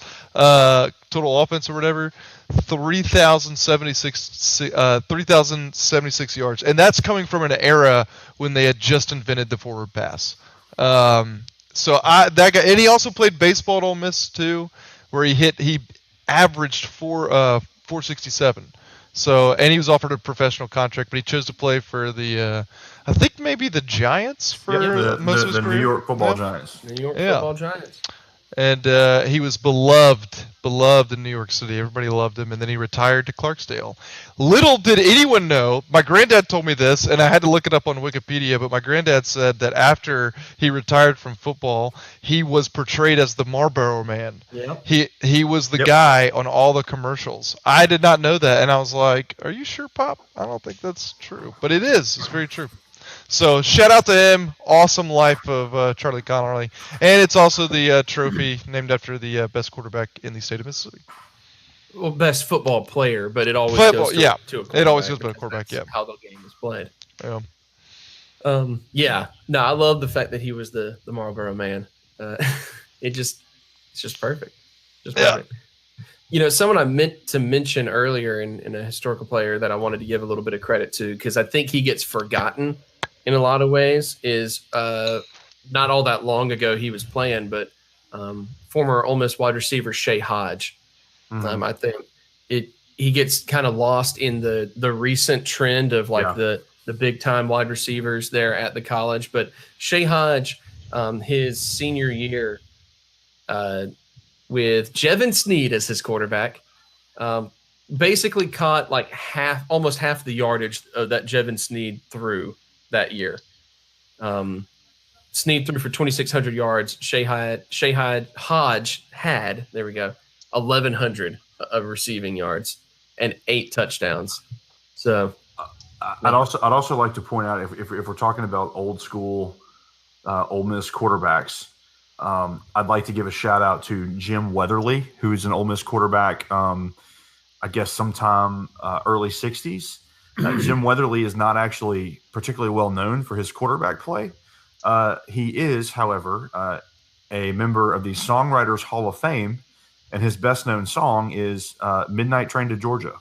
total offense or whatever, 3,076 yards, and that's coming from an era when they had just invented the forward pass. So that guy, and he also played baseball at Ole Miss too, where he averaged 467. So, and he was offered a professional contract, but he chose to play for the I think maybe the Giants for most of his career. New York Football Giants. New York Football Giants. And he was beloved in New York City. Everybody loved him. And then he retired to Clarksdale. Little did anyone know, my granddad told me this, and I had to look it up on Wikipedia, but my granddad said that after he retired from football, he was portrayed as the Marlboro Man. Yep. He was the guy on all the commercials. I did not know that, and I was like, are you sure, Pop? I don't think that's true. But it is. It's very true. So shout out to him. Awesome life of Charlie Connolly, and it's also the trophy named after the best quarterback in the state of Mississippi. Well, best football player, but it always Football, goes to, yeah. to a quarterback. It always goes to a because quarterback. that's Yeah. how the game is played. Yeah. Yeah. No, I love the fact that he was the Marlboro Man. It's just perfect. Just perfect. You know, someone I meant to mention earlier in a historical player that I wanted to give a little bit of credit to, because I think he gets forgotten in a lot of ways, is not all that long ago he was playing, but former Ole Miss wide receiver Shea Hodge. Mhm. I think he gets kind of lost in the recent trend of like the big time wide receivers there at the college. But Shea Hodge, his senior year, with Jevin Sneed as his quarterback, basically caught like almost half the yardage that Jevin Sneed threw that year. Sneed threw for 2,600 yards. Shea Hodge had, there we go, 1,100 of receiving yards and 8 touchdowns. So I'd also like to point out if we're talking about old school Ole Miss quarterbacks, I'd like to give a shout out to Jim Weatherly, who's an Ole Miss quarterback. I guess sometime early '60s. Jim Weatherly is not actually particularly well known for his quarterback play. He is, however, a member of the Songwriters Hall of Fame, and his best known song is "Midnight Train to Georgia,"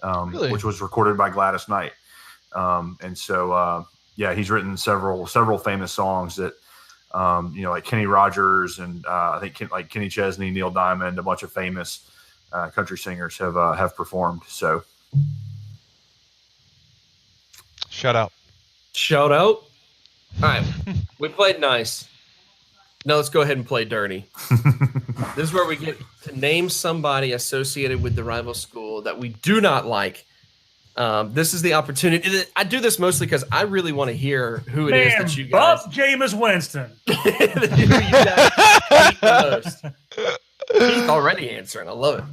Really? which was recorded by Gladys Knight. And so, he's written several famous songs that, like Kenny Rogers and I think like Kenny Chesney, Neil Diamond, a bunch of famous country singers have performed. So, Shout out. shout out. All right, we played nice. Now let's go ahead and play dirty. This is where we get to name somebody associated with the rival school that we do not like. This is the opportunity. I do this mostly because I really want to hear who it is that you guys. Bump Jameis Winston. Who you guys hate the most. He's already answering. I love it.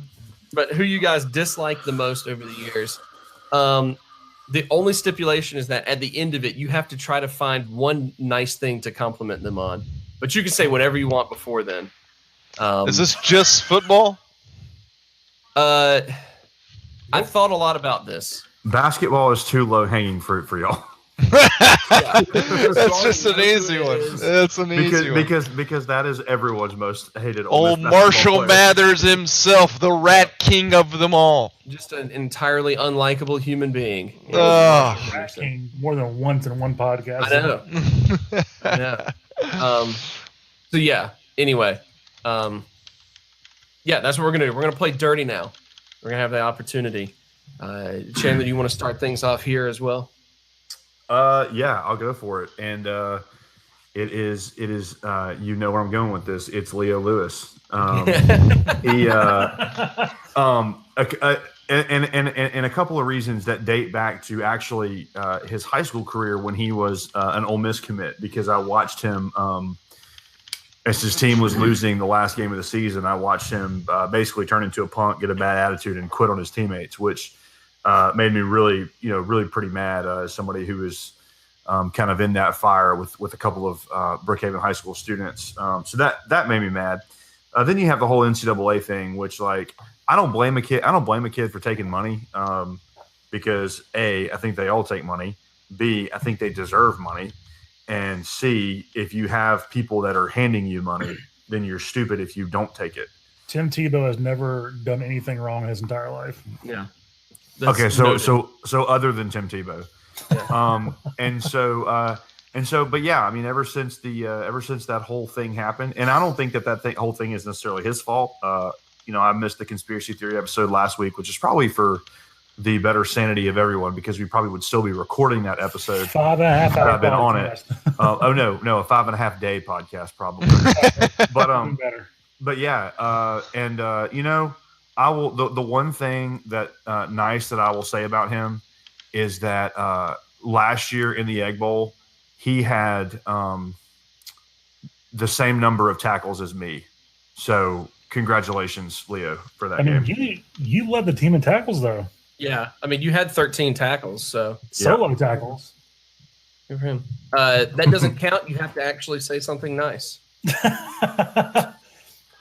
But who you guys dislike the most over the years? The only stipulation is that at the end of it, you have to try to find one nice thing to compliment them on. But you can say whatever you want before then. Is this just football? I've thought a lot about this. basketball is too low hanging fruit for y'all. That's just an easy one. That's an easy one. Because that is everyone's most hated. Old Marshall Mathers himself, the rat king of them all. Just an entirely unlikable human being. Rat King more than once in one podcast. I know. So yeah. Anyway, that's what we're gonna do. We're gonna play dirty now. We're gonna have the opportunity. Chandler, do you want to start things off here as well? I'll go for it. And it is you know where I'm going with this. It's Leo Lewis. And a couple of reasons that date back to actually his high school career when he was an Ole Miss commit, because I watched him as his team was losing the last game of the season. I watched him basically turn into a punk, get a bad attitude, and quit on his teammates, which made me really pretty mad as somebody who was kind of in that fire with a couple of Brookhaven High School students. So that made me mad. Then you have the whole NCAA thing, which I don't blame a kid for taking money because A, I think they all take money. B, I think they deserve money. And C, if you have people that are handing you money, then you're stupid if you don't take it. Tim Tebow has never done anything wrong in his entire life. Yeah. Okay, so other than Tim Tebow, but yeah, I mean, ever since that whole thing happened, and I don't think that whole thing is necessarily his fault. I missed the conspiracy theory episode last week, which is probably for the better sanity of everyone, because we probably would still be recording that episode. 5.5 hour I've been on podcast. it. A 5.5 day podcast probably. But better. But yeah, I will. The one thing that nice that I will say about him is that last year in the Egg Bowl, he had the same number of tackles as me. So congratulations, Leo, for that game. You led the team in tackles though. Yeah, I mean, you had 13 tackles, so solo tackles. Good for him. That doesn't count. You have to actually say something nice.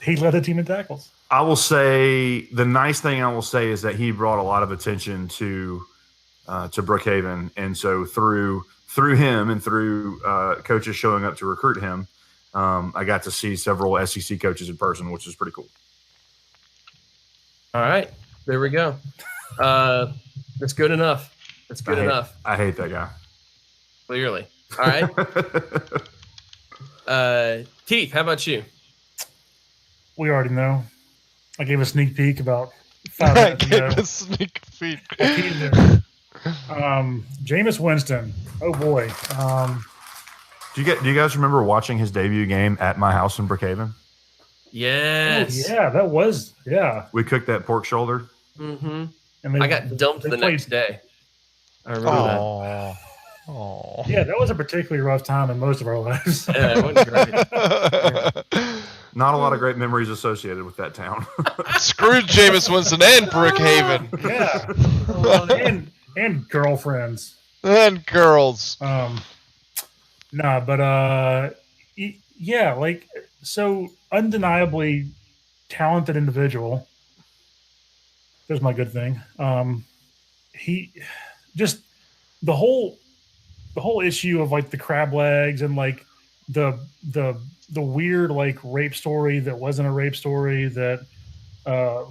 He led the team in tackles. I will say the nice thing I will say is that he brought a lot of attention to Brookhaven, and so through him and through coaches showing up to recruit him, I got to see several SEC coaches in person, which is pretty cool. All right, there we go. That's good enough. That's good enough. I hate that guy. Clearly. All right. Keith, how about you? We already know. I gave a sneak peek about 5 minutes ago. Gave a sneak peek. Jameis Winston. Oh boy. Do you guys remember watching his debut game at my house in Brookhaven? Yes. Yeah, that was We cooked that pork shoulder. Mm-hmm. And I got dumped the next day. I remember that. Oh. Yeah, that was a particularly rough time in most of our lives. Yeah, it wasn't great. Not a lot of great memories associated with that town. Screw Jameis Winston and Brookhaven. Yeah. and girlfriends. And girls. Yeah, like, so undeniably talented individual. There's my good thing. He just the whole issue of like the crab legs and like the weird like rape story that wasn't a rape story that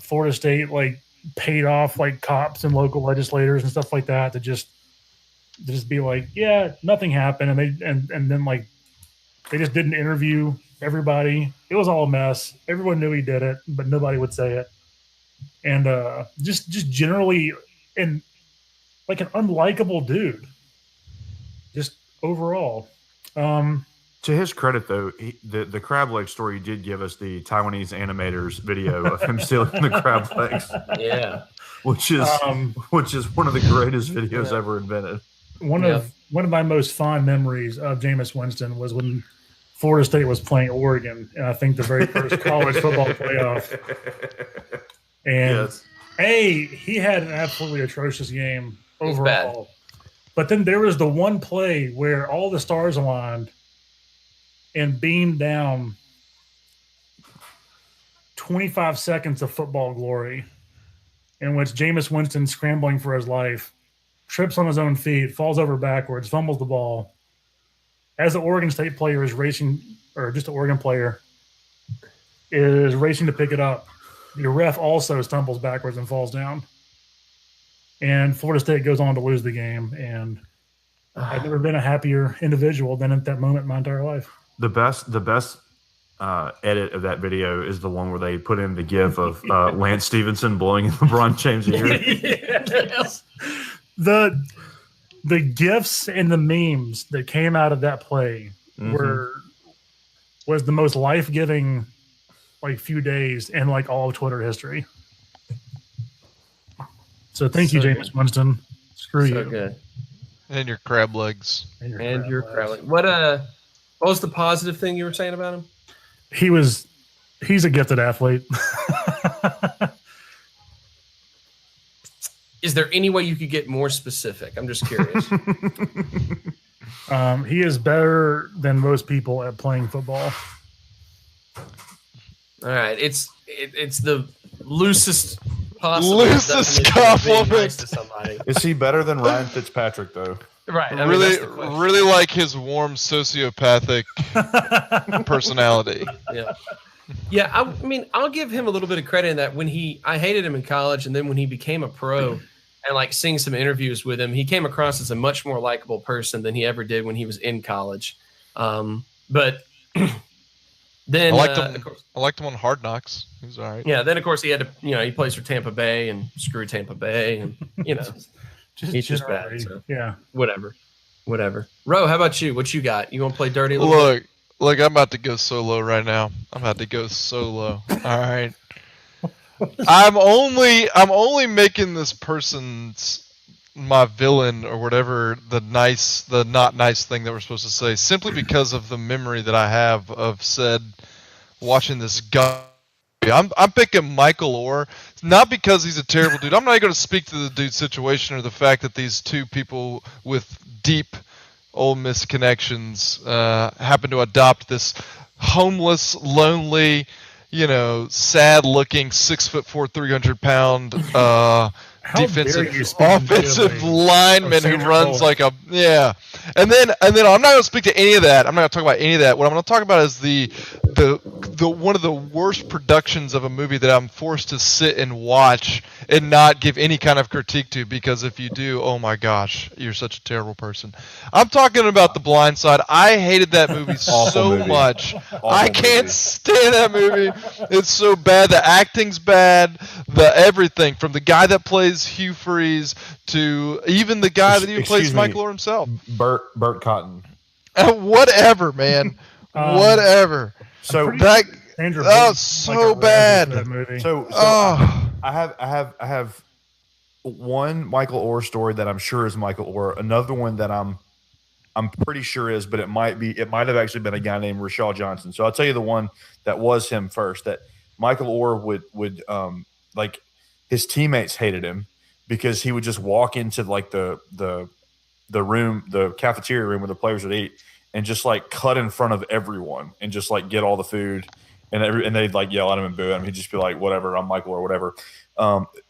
Florida State like paid off like cops and local legislators and stuff like that to just be like, yeah, nothing happened, and they and then like they just didn't interview everybody. It was all a mess. Everyone knew he did it, but nobody would say it. And just generally, and like an unlikable dude, just overall. To his credit, though, the crab leg story did give us the Taiwanese animators video of him stealing the crab legs. Yeah, which is one of the greatest videos ever invented. One of my most fond memories of Jameis Winston was when Florida State was playing Oregon, and I think the very first college football playoff. And he had an absolutely atrocious game overall. But then there was the one play where all the stars aligned and beamed down 25 seconds of football glory, in which Jameis Winston, scrambling for his life, trips on his own feet, falls over backwards, fumbles the ball. As the Oregon State player is racing, or just an Oregon player, is racing to pick it up, the ref also stumbles backwards and falls down. And Florida State goes on to lose the game. And I've never been a happier individual than at that moment in my entire life. The best edit of that video is the one where they put in the gif of Lance Stevenson blowing in LeBron James' ear. Yes. The gifs and the memes that came out of that play was the most life-giving like few days in like all of Twitter history. So thank you, Jameis Winston. Screw you. Good. And your crab legs. And your crab legs. What was the positive thing you were saying about him? He's a gifted athlete. Is there any way you could get more specific? I'm just curious. He is better than most people at playing football. All right, it's the loosest possible compliment. Nice to somebody. Is he better than Ryan Fitzpatrick, though? Right. I mean, really like his warm sociopathic personality. Yeah. Yeah, I mean, I'll give him a little bit of credit in that I hated him in college, and then when he became a pro and like seeing some interviews with him, he came across as a much more likable person than he ever did when he was in college. But then I liked him on Hard Knocks. He was all right. Yeah, then of course he had to, he plays for Tampa Bay and screw Tampa Bay, and he's just bad. So. Yeah, whatever. Ro, how about you? What you got? You want to play dirty a little bit? Look, I'm about to go solo right now. I'm about to go solo. All right. I'm only making this person's my villain or whatever the not nice thing that we're supposed to say simply because of the memory that I have of watching this guy. I'm picking Michael Orr, not because he's a terrible dude. I'm not going to speak to the dude's situation or the fact that these two people with deep Ole Miss connections, happened to adopt this homeless, lonely, sad-looking 6'4", 300-pound How defensive dare you speak offensive negatively lineman of who Sandra runs Cole? like a and then I'm not going to speak to any of that. I'm not going to talk about any of that. What I'm going to talk about is the one of the worst productions of a movie that I'm forced to sit and watch and not give any kind of critique to, because if you do, oh my gosh, you're such a terrible person. I'm talking about The Blind Side. I hated that movie Awful so movie. much. Awful I can't movie. stand that movie. It's so bad. The acting's bad. The everything from the guy that plays Hugh Freeze to even the guy that even plays Excuse me. Michael Orr himself. Burt Cotton. Whatever, man. Whatever. So pretty That Sandra oh, Bullock's so like a Razzie bad. for that movie. so Oh, I have one Michael Orr story that I'm sure is Michael Orr. Another one that I'm pretty sure is, but it might have actually been a guy named Rashawn Johnson. So I'll tell you the one that was him first. That Michael Orr would like his teammates hated him because he would just walk into like the room, the cafeteria room where the players would eat, and just like cut in front of everyone and just like get all the food, and they'd like yell at him and boo him. He'd just be like, "Whatever, I'm Michael or whatever."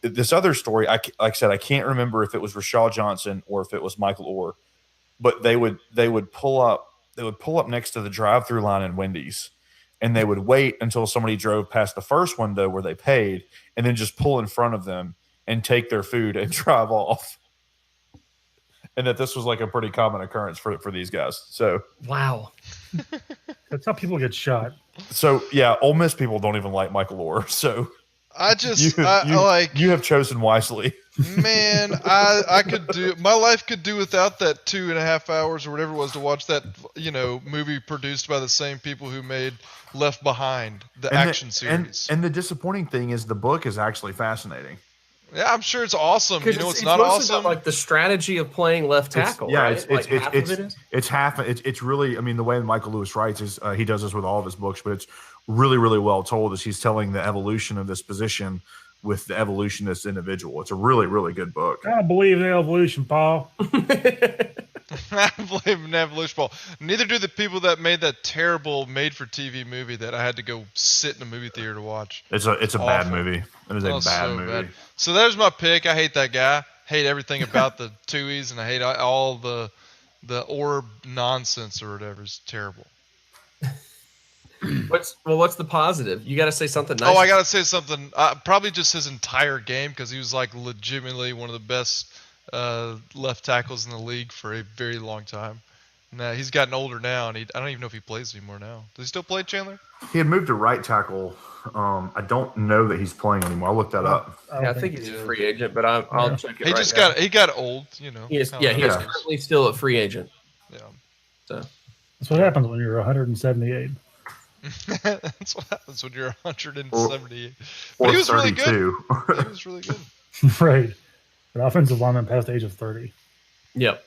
This other story, like I said, I can't remember if it was Rashawn Johnson or if it was Michael Orr, but they would pull up next to the drive-through line in Wendy's, and they would wait until somebody drove past the first window where they paid, and then just pull in front of them and take their food and drive off. And that this was like a pretty common occurrence for these guys. So Wow. That's how people get shot. yeah, Ole Miss people don't even like Michael Orr. So I you have chosen wisely. man, I could do my life could do without that 2.5 hours or whatever it was to watch that movie produced by the same people who made Left Behind, the action series. And the disappointing thing is the book is actually fascinating. Yeah, I'm sure it's awesome. You know, it's not mostly awesome. about, like the strategy of playing left tackle. Yeah, right? it's half. It's really. I mean, the way Michael Lewis writes is he does this with all of his books, but it's really, really well told. As he's telling the evolution of this position with the evolution of this individual. It's a really, really good book. I don't believe in evolution, Paul. I believe in evolution, Paul. Neither do the people that made that terrible made-for-TV movie that I had to go sit in a movie theater to watch. It's a bad movie. It is a bad so movie. Bad. So there's my pick. I hate that guy. Hate everything about the Tuies, and I hate all the orb nonsense or whatever. It's terrible. What's the positive? You got to say something nice. Oh, I gotta say something. Probably just his entire game, because he was like legitimately one of the best left tackles in the league for a very long time. Now he's gotten older now, and I don't even know if he plays anymore now. Does he still play, Chandler? He had moved to right tackle. I don't know that he's playing anymore. I'll look that up. I think he's a free agent, but I'll check it. He got old, you know. He is currently still a free agent. Yeah. So That's what happens when you're 178. That's what happens when you're 178. Or But he was really 32. good. He was really good. Right. An offensive lineman past the age of 30. Yep.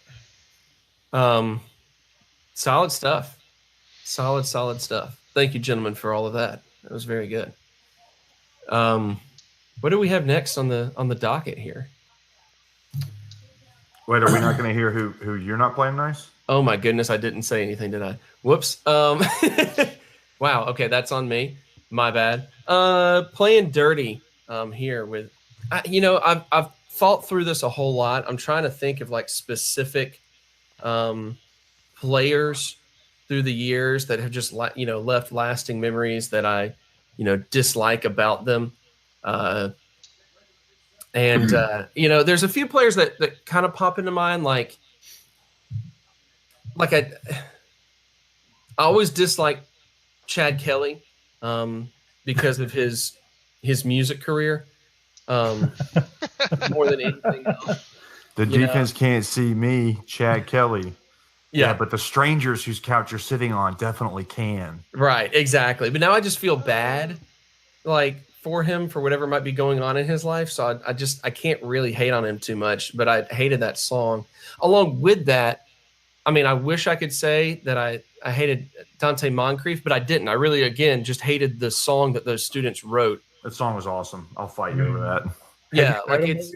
Solid stuff. Solid stuff. Thank you, gentlemen, for all of that. That was very good. What do we have next on the docket here? Wait, are we not going to hear who you're not playing nice? Oh my goodness, I didn't say anything, did I? Whoops. Wow. Okay, that's on me. My bad. Playing dirty here with, I've thought through this a whole lot. I'm trying to think of like specific players through the years that have just left lasting memories that I dislike about them. There's a few players that kind of pop into mind, like I always dislike Chad Kelly because of his music career more than anything else. The defense can't see me, Chad Kelly. Yeah, but the strangers whose couch you're sitting on definitely can. Right, exactly. But now I just feel bad, like, for him for whatever might be going on in his life. So I can't really hate on him too much. But I hated that song. Along with that, I mean, I wish I could say that I hated Dante Moncrief, but I didn't. I really, again, just hated the song that those students wrote. That song was awesome. I'll fight you over that. Yeah, like it's.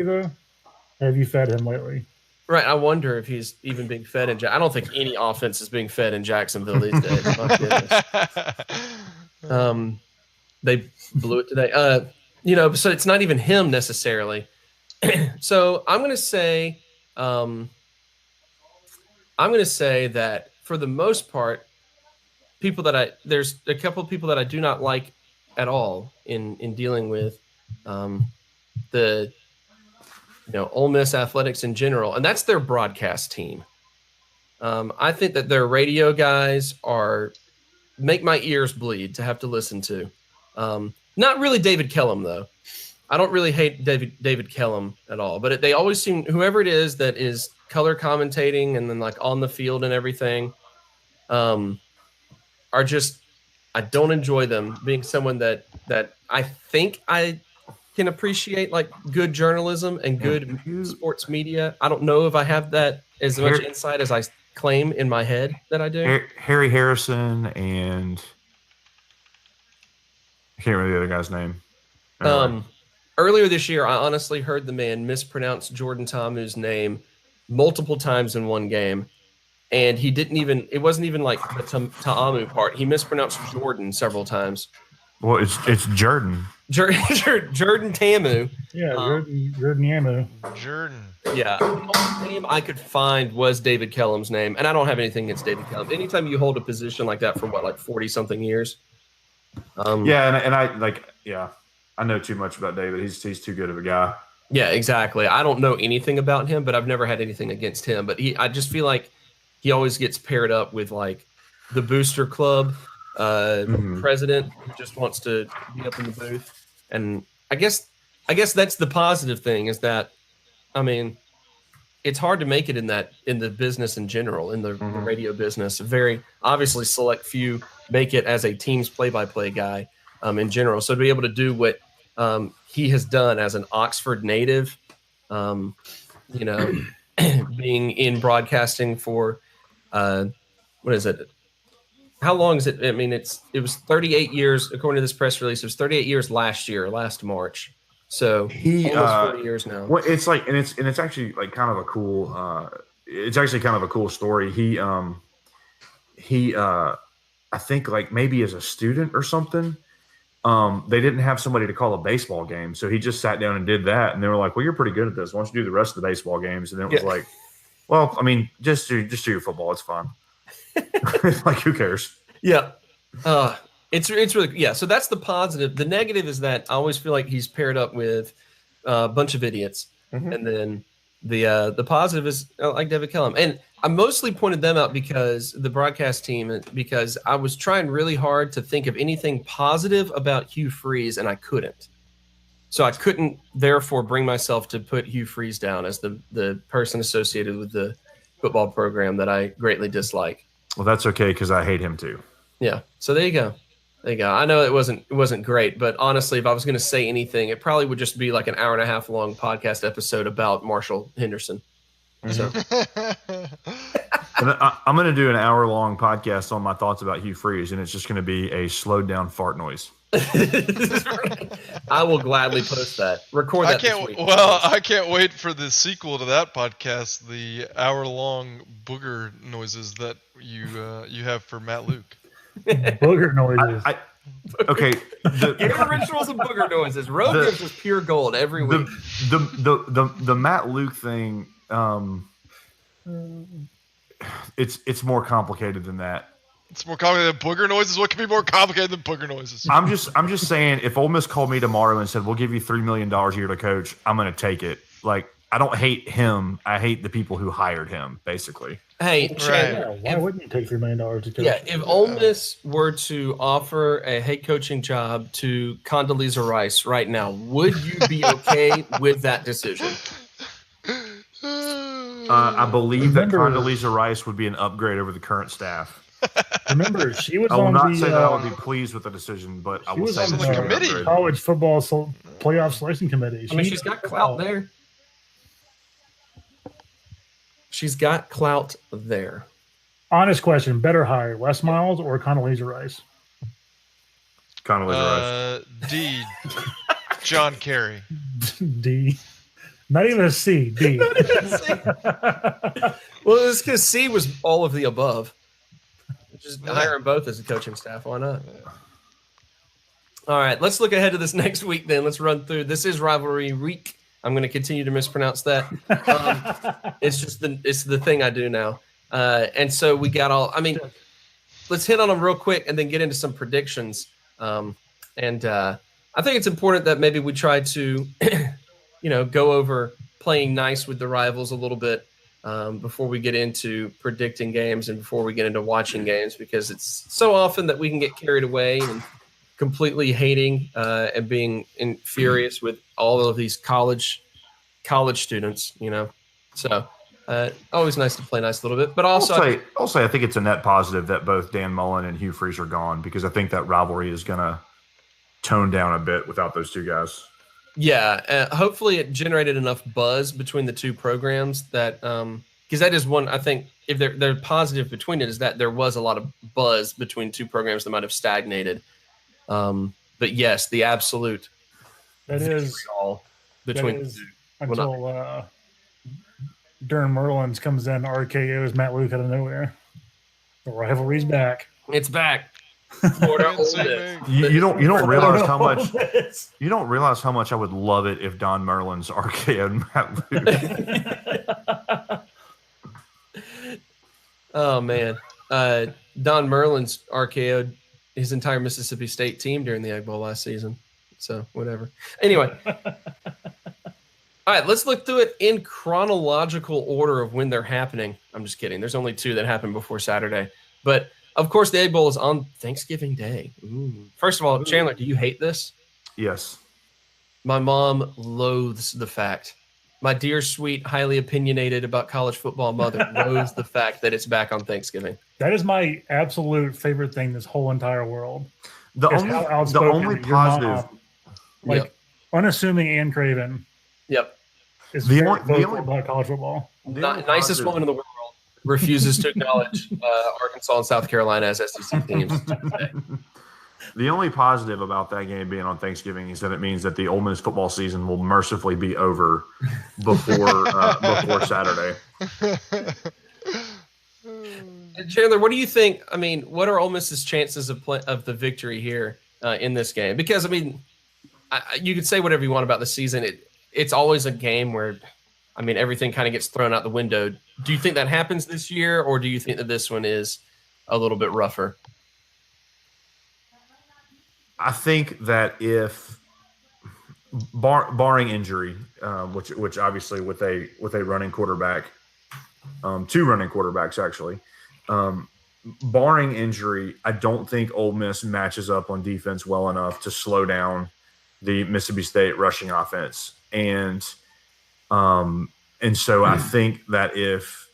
Have you fed him lately? Right. I wonder if he's even being fed in. I don't think any offense is being fed in Jacksonville these days. My goodness. They blew it today. So it's not even him necessarily. So I'm going to say that for the most part, there's a couple of people that I do not like at all in dealing with the Ole Miss athletics in general, and that's their broadcast team. I think that their radio guys make my ears bleed to have to listen to. Not really David Kellum though. I don't really hate David Kellum at all, but they always seem, whoever it is that is color commentating and then like on the field and everything, are just, I don't enjoy them being someone that I think I can appreciate like good journalism and good sports media. I don't know if I have that as much insight as I claim in my head that I do. Harry Harrison and I can't remember the other guy's name. Earlier this year, I honestly heard the man mispronounce Jordan Ta'amu's name multiple times in one game. And it wasn't even like the Ta'amu part. He mispronounced Jordan several times. Well, it's Jordan. Jordan Ta'amu. Yeah, Jordan Yamu. Jordan. Yeah. The only name I could find was David Kellum's name. And I don't have anything against David Kellum. Anytime you hold a position like that for 40-something years. I know too much about David. He's too good of a guy. Yeah, exactly. I don't know anything about him, but I've never had anything against him. But I just feel like he always gets paired up with like the Booster Club president who just wants to be up in the booth. And I guess that's the positive thing is that, I mean, it's hard to make it in the business in general, in the radio business. Very obviously select few make it as a team's play-by-play guy in general. So to be able to do what he has done as an Oxford native, being in broadcasting for what is it? How long is it? I mean, it was 38 years according to this press release. It was 38 years last March. So almost 40 years now. Well, it's like, and it's actually like kind of a cool. It's actually kind of a cool story. He I think like maybe as a student or something, they didn't have somebody to call a baseball game, so he just sat down and did that. And they were like, "Well, you're pretty good at this. Why don't you do the rest of the baseball games?" And then it was like, "Well, I mean, just do your football. It's fun." Like, who cares? Yeah. It's really, so that's the positive. The negative is that I always feel like he's paired up with a bunch of idiots. And then the positive is like David Kellum. And I mostly pointed them out because the broadcast team, because I was trying really hard to think of anything positive about Hugh Freeze and I couldn't. So I couldn't therefore bring myself to put Hugh Freeze down as the person associated with the football program that I greatly dislike. Well, that's okay because I hate him too. Yeah. So there you go. I know it wasn't great, but honestly, if I was going to say anything, it probably would just be like an hour and a half long podcast episode about Marshall Henderson. So. And I'm going to do an hour long podcast on my thoughts about Hugh Freeze, and it's just going to be a slowed down fart noise. I will gladly post that. Record that this week. Well, I can't wait for the sequel to that podcast, the hour-long booger noises that you have for Matt Luke. Booger noises. Okay. Gamer rituals and booger noises. Road gives us pure gold every week. The Matt Luke thing, it's more complicated than that. It's more complicated than booger noises. What can be more complicated than booger noises? I'm just saying, if Ole Miss called me tomorrow and said, "We'll give you $3 million a year to coach," I'm going to take it. Like, I don't hate him. I hate the people who hired him, basically. Hey, Right. Why wouldn't you take $3 million to coach? Yeah, if Ole Miss were to offer a head coaching job to Condoleezza Rice right now, would you be okay with that decision? I believe that Condoleezza Rice would be an upgrade over the current staff. Remember, she was I will on not the, say that I would be pleased with the decision, but I will say on that the she would be committee. upgraded. college football playoff selection committee. I mean, she's got clout there. She's got clout there. Honest question: better hire Les Miles or Condoleezza Rice? Condoleezza Rice. D. John Kerry. D. Not even a C, B. Well, it's because C was all of the above. Just hire them both as a coaching staff. Why not? All right, let's look ahead to this next week then. Let's run through. This is rivalry week. I'm going to continue to mispronounce that. It's the thing I do now. And so we got all. I mean, let's hit on them real quick and then get into some predictions. I think it's important that maybe we try to, go over playing nice with the rivals a little bit before we get into predicting games and before we get into watching games, because it's so often that we can get carried away and completely hating and being furious with all of these college students, So always nice to play nice a little bit, but also I'll say I think it's a net positive that both Dan Mullen and Hugh Freeze are gone, because I think that rivalry is going to tone down a bit without those two guys. Yeah, hopefully it generated enough buzz between the two programs that because that is one, I think, if they're positive between it, is that there was a lot of buzz between two programs that might have stagnated. But yes, the absolute all between the two. Until Darren Merlins comes in, RKO's Matt Luke out of nowhere. The rivalry's back. It's back. Florida you don't realize how much I would love it if Don Merlins RKO'd Matt Luke. Oh man, Don Merlins RKO'd his entire Mississippi State team during the Egg Bowl last season. So whatever. Anyway. All right, let's look through it in chronological order of when they're happening. I'm just kidding. There's only two that happened before Saturday. But, of course, the Egg Bowl is on Thanksgiving Day. Ooh. First of all, Chandler, do you hate this? Yes. My mom loathes the fact. My dear, sweet, highly opinionated about college football mother loathes the fact that it's back on Thanksgiving. That is my absolute favorite thing this whole entire world. The only positive. Mom, unassuming and craven. Yep. Is the only about college football. Nicest woman in the world refuses to acknowledge Arkansas and South Carolina as SEC teams. The only positive about that game being on Thanksgiving is that it means that the Ole Miss football season will mercifully be over before Saturday. Chandler, what do you think? I mean, what are Ole Miss's chances of the victory here in this game? Because, I mean, you could say whatever you want about the season. It's always a game where, I mean, everything kind of gets thrown out the window. Do you think that happens this year, or do you think that this one is a little bit rougher? I think that if barring injury, which obviously with a running quarterback, two running quarterbacks actually, barring injury, I don't think Ole Miss matches up on defense well enough to slow down the Mississippi State rushing offense. And so I think that if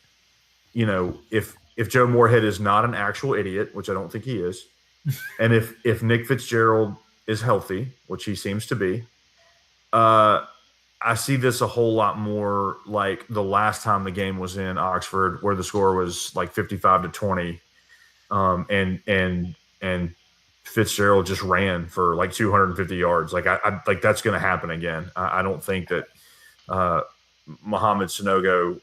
Joe Moorhead is not an actual idiot, which I don't think he is, and if Nick Fitzgerald is healthy, which he seems to be, I see this a whole lot more like the last time the game was in Oxford, where the score was like 55-20, and Fitzgerald just ran for like 250 yards. Like I like that's going to happen again. I don't think that Mohamed Sanogo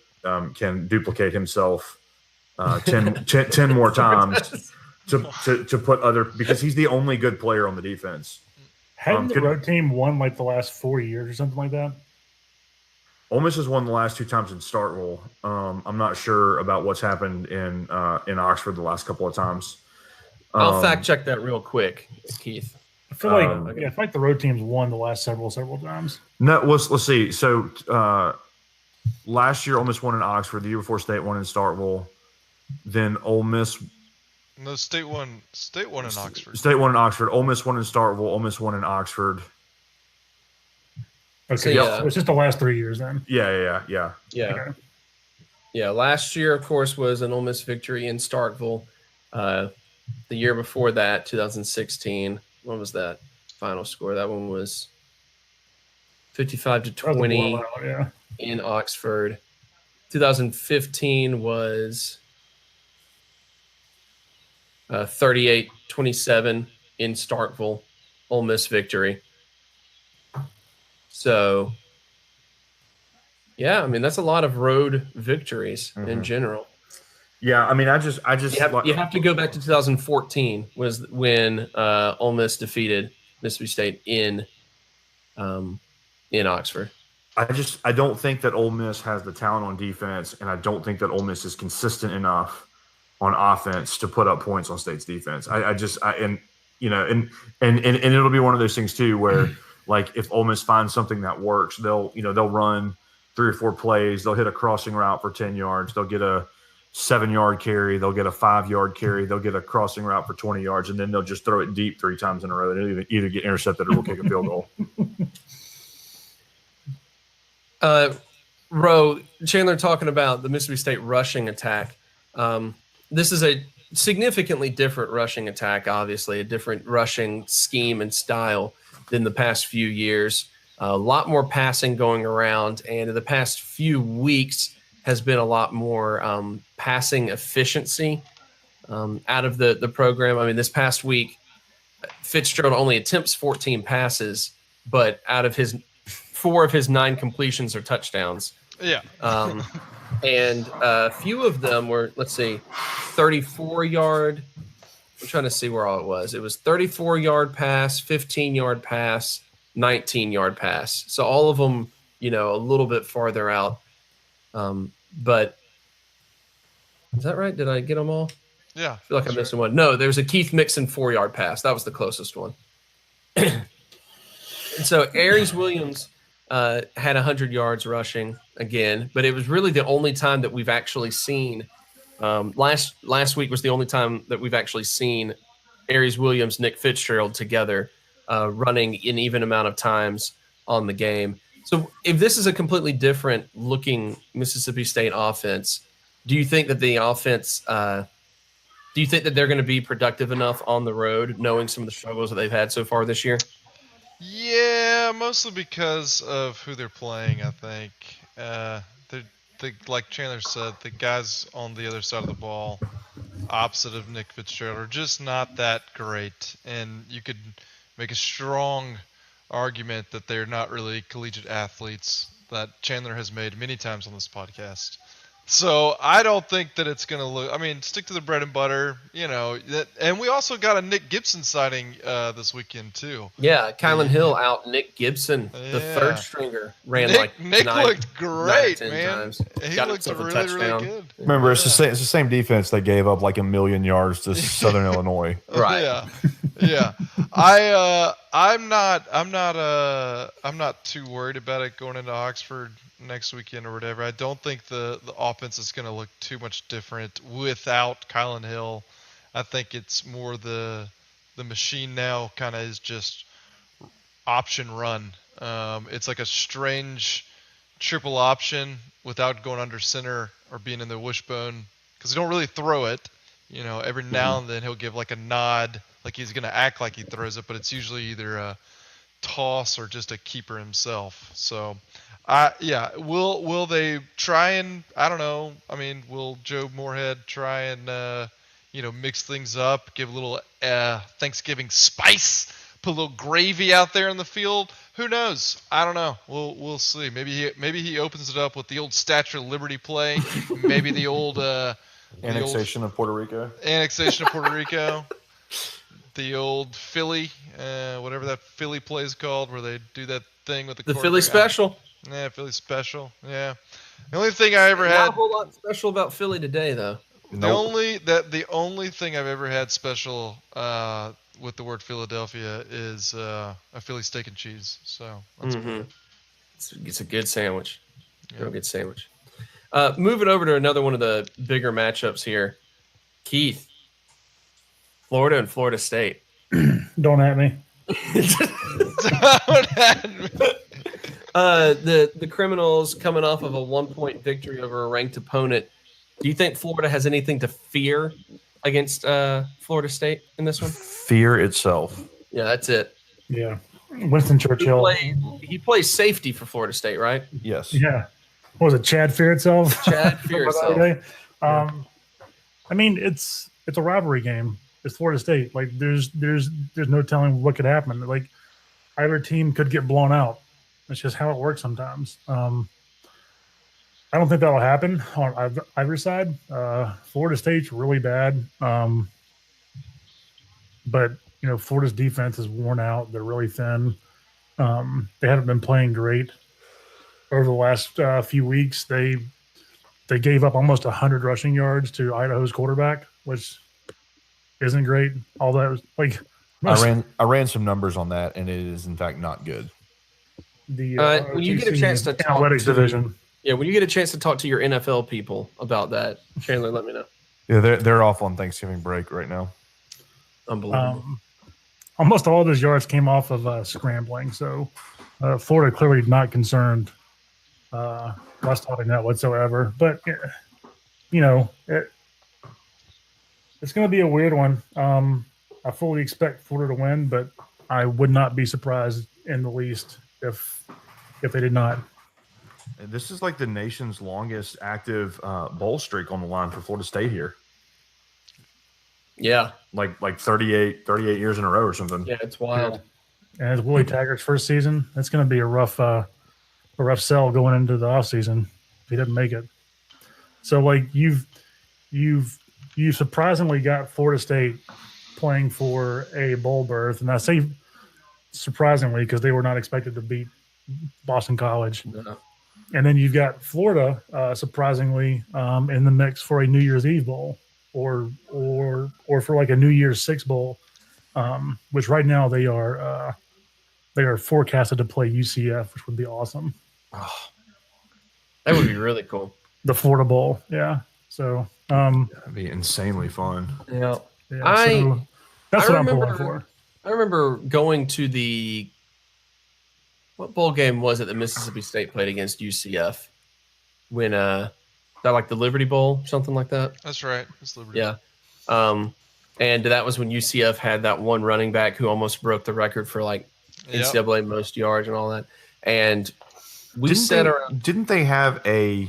can duplicate himself 10 more times to put other, because he's the only good player on the defense. Hadn't the road team won like the last 4 years or something like that? Ole Miss has won the last two times in Starkville. I'm not sure about what's happened in Oxford the last couple of times. I'll fact check that real quick, Keith. I feel like I feel like the road teams won the last several times. No, let's see. So last year Ole Miss won in Oxford. The year before State won in Starkville. Then Ole Miss. No, State won in Oxford. State won in Oxford. Ole Miss won in Starkville. Ole Miss won in Oxford. Okay, so it's just the last 3 years then. Yeah. Okay. Yeah, last year, of course, was an Ole Miss victory in Starkville. The year before that, 2016, what was that final score? That one was 55-20 in Oxford. 2015 was 38-27 in Starkville, Ole Miss victory. So Yeah, I mean that's a lot of road victories in general. Yeah, I mean, I just You have to go back to 2014 was when Ole Miss defeated Mississippi State in Oxford. I don't think that Ole Miss has the talent on defense, and I don't think that Ole Miss is consistent enough on offense to put up points on State's defense. And it'll be one of those things too where like if Ole Miss finds something that works, they'll run 3 or 4 plays, they'll hit a crossing route for 10 yards, they'll get a 7-yard carry, they'll get a 5-yard carry, they'll get a crossing route for 20 yards, and then they'll just throw it deep 3 times in a row and either get intercepted or we'll kick a field goal. Roe, Chandler talking about the Mississippi State rushing attack. This is a significantly different rushing attack, obviously, a different rushing scheme and style than the past few years. A lot more passing going around, and in the past few weeks has been a lot more passing efficiency out of the program. I mean, this past week, Fitzgerald only attempts 14 passes, but out of his 4 of his 9 completions are touchdowns. Yeah. And a few of them were, 34-yard. I'm trying to see where all it was. It was 34-yard pass, 15-yard pass, 19-yard pass. So all of them, a little bit farther out. But is that right? Did I get them all? Yeah. I feel like I'm missing one. No, there was a Keith Mixon 4-yard pass. That was the closest one. And so Aries Williams had 100 yards rushing again, but it was really the only time that we've actually seen. Last week was the only time that we've actually seen Aries Williams, Nick Fitzgerald together running an even amount of times on the game. So if this is a completely different looking Mississippi State offense, do you think that the offense do you think that they're going to be productive enough on the road, knowing some of the struggles that they've had so far this year? Yeah, mostly because of who they're playing, I think. Like Chandler said, the guys on the other side of the ball, opposite of Nick Fitzgerald, are just not that great. And you could make a strong argument that they're not really collegiate athletes, that Chandler has made many times on this podcast. So I don't think that it's going to look. I mean, stick to the bread and butter, And we also got a Nick Gibson sighting this weekend too. Yeah, Kylan Hill out. Nick Gibson, the third stringer, ran Nick looked great, man. Times. He Got looked himself a really, touchdown. really good. Remember, it's the same defense that gave up like 1 million yards to Southern Illinois. Right. Yeah. I'm not too worried about it going into Oxford next weekend or whatever. I don't think the offense is going to look too much different without Kylan Hill. I think it's more the machine now kind of is just option run. It's like a strange triple option without going under center or being in the wishbone because he don't really throw it. Every now and then he'll give like a nod, like he's going to act like he throws it, but it's usually either a toss or just a keeper himself. So, will they try and, I don't know, I mean, will Joe Moorhead try and, mix things up, give a little Thanksgiving spice, put a little gravy out there in the field? Who knows? I don't know. We'll see. Maybe he opens it up with the old Statue of Liberty play, maybe the old Annexation of Puerto Rico. The old Philly, whatever that Philly play is called, where they do that thing with the Philly special. Yeah, Philly special. Yeah. The only thing I ever had. Not a whole lot special about Philly today, though. The only thing I've ever had special with the word Philadelphia is a Philly steak and cheese. So that's it's a good sandwich. Yeah. Real good sandwich. Moving over to another one of the bigger matchups here, Keith, Florida and Florida State. Don't at me. Don't at me. The Criminals coming off of a 1-point victory over a ranked opponent. Do you think Florida has anything to fear against Florida State in this one? Fear itself. Yeah, that's it. Yeah. Winston Churchill. He plays safety for Florida State, right? Yes. Yeah. What was it? Chad Fear itself? Chad Fear itself. I mean, it's a rivalry game. It's Florida State. Like there's no telling what could happen. Like either team could get blown out. It's just how it works sometimes. I don't think that'll happen on either side. Florida State's really bad, but Florida's defense is worn out. They're really thin. They haven't been playing great over the last few weeks. They gave up almost 100 rushing yards to Idaho's quarterback, which isn't great. Although, like, I ran some numbers on that, and it is in fact not good. The when you get a chance to talk analytics division. Yeah, when you get a chance to talk to your NFL people about that, Chandler, let me know. Yeah, they're off on Thanksgiving break right now. Unbelievable. Almost all of those yards came off of scrambling. So Florida clearly not concerned about stopping that whatsoever. But it's going to be a weird one. I fully expect Florida to win, but I would not be surprised in the least if they did not. And this is like the nation's longest active bowl streak on the line for Florida State here. Yeah. Like 38 years in a row or something. Yeah, it's wild. And it's Willie Taggart's first season. It's going to be a rough sell going into the offseason if he doesn't make it. So, like, you've surprisingly got Florida State playing for a bowl berth, and I say surprisingly because they were not expected to beat Boston College. No. And then you've got Florida, surprisingly, in the mix for a New Year's Eve bowl, or for like a New Year's Six bowl, which right now they are forecasted to play UCF, which would be awesome. Oh, that would be really cool. The Florida Bowl, yeah. So That'd be insanely fun. Yeah, so that's what I'm pulling for. I remember going to what bowl game was it that Mississippi State played against UCF? When that like the Liberty Bowl, something like that. That's right. It's Liberty. Yeah. And that was when UCF had that one running back who almost broke the record for like NCAA most yards and all that. And we didn't they have a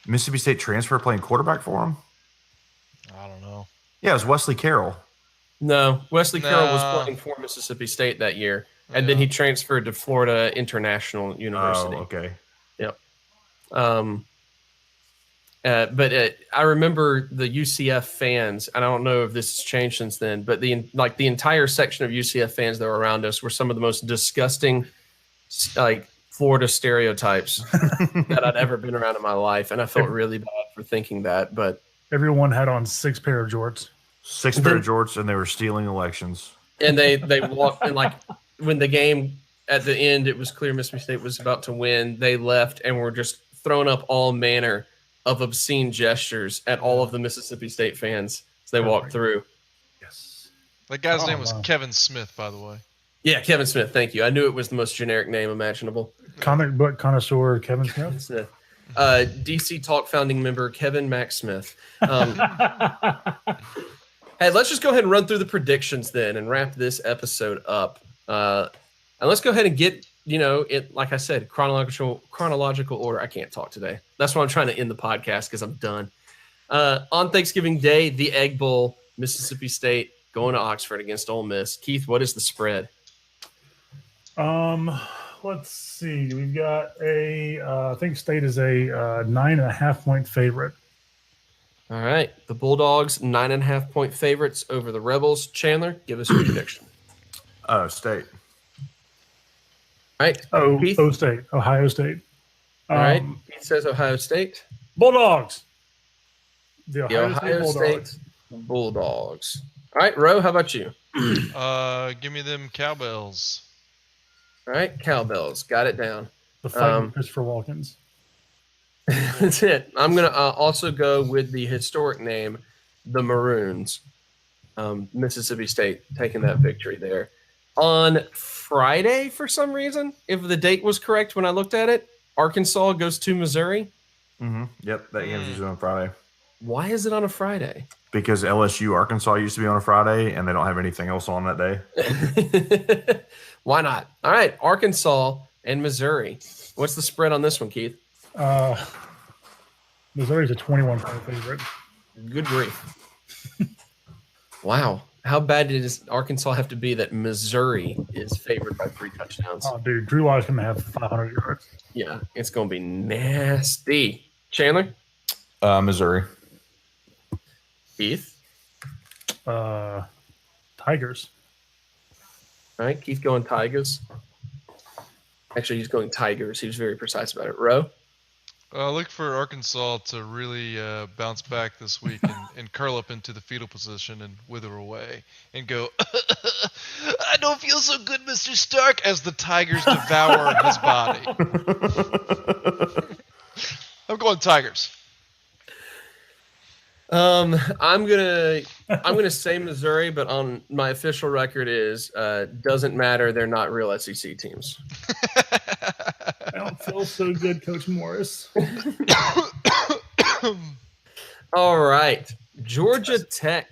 Mississippi State transfer playing quarterback for them? I don't know. Yeah, it was Wesley Carroll. No, Wesley Carroll was playing for Mississippi State that year. And then he transferred to Florida International University. Oh, okay. Yep. But I remember the UCF fans, and I don't know if this has changed since then, but the entire section of UCF fans that were around us were some of the most disgusting, like, Florida stereotypes that I'd ever been around in my life, and I felt really bad for thinking that. But everyone had on 6 pair of jorts. 6 pair of jorts, and they were stealing elections. And they walked, and like when the game at the end, it was clear Mississippi State was about to win. They left and were just throwing up all manner of obscene gestures at all of the Mississippi State fans as they walked through. Yes. That guy's name was Kevin Smith, by the way. Yeah, Kevin Smith. Thank you. I knew it was the most generic name imaginable. Comic book connoisseur Kevin Smith. Smith. DC Talk founding member Kevin Mac Smith. Hey, let's just go ahead and run through the predictions then and wrap this episode up. And let's go ahead and get, it, like I said, chronological order. I can't talk today. That's why I'm trying to end the podcast because I'm done. On Thanksgiving Day, the Egg Bowl, Mississippi State going to Oxford against Ole Miss. Keith, what is the spread? Let's see. We've got I think State is a 9.5 point favorite. All right. The Bulldogs, 9.5 point favorites over the Rebels. Chandler, give us your prediction. State. All right. Ohio State. All right. Keith says Ohio State. Bulldogs. The Ohio State Bulldogs. All right, Ro, how about you? Give me them cowbells. All right, cowbells. Got it down. The fighting Christopher Walkins. That's it. I'm going to also go with the historic name, the Maroons. Mississippi State taking that victory there. On Friday, for some reason, if the date was correct when I looked at it, Arkansas goes to Missouri. Mm-hmm. Yep, that game's usually on Friday. Why is it on a Friday? Because LSU Arkansas used to be on a Friday, and they don't have anything else on that day. Why not? All right, Arkansas and Missouri. What's the spread on this one, Keith? Missouri's a 21 point favorite. Good grief. Wow. How bad does Arkansas have to be that Missouri is favored by 3 touchdowns? Oh, dude, Drew Locke's going to have 500 yards. Yeah, it's going to be nasty. Chandler? Missouri. Keith? Tigers. All right, Keith going Tigers. Actually, he's going Tigers. He was very precise about it. Roe? Look for Arkansas to really bounce back this week and curl up into the fetal position and wither away and go, I don't feel so good, Mr. Stark, as the Tigers devour his body. I'm going Tigers. I'm gonna say Missouri, but on my official record is doesn't matter. They're not real SEC teams. I don't feel so good, Coach Morris. All right, Georgia Tech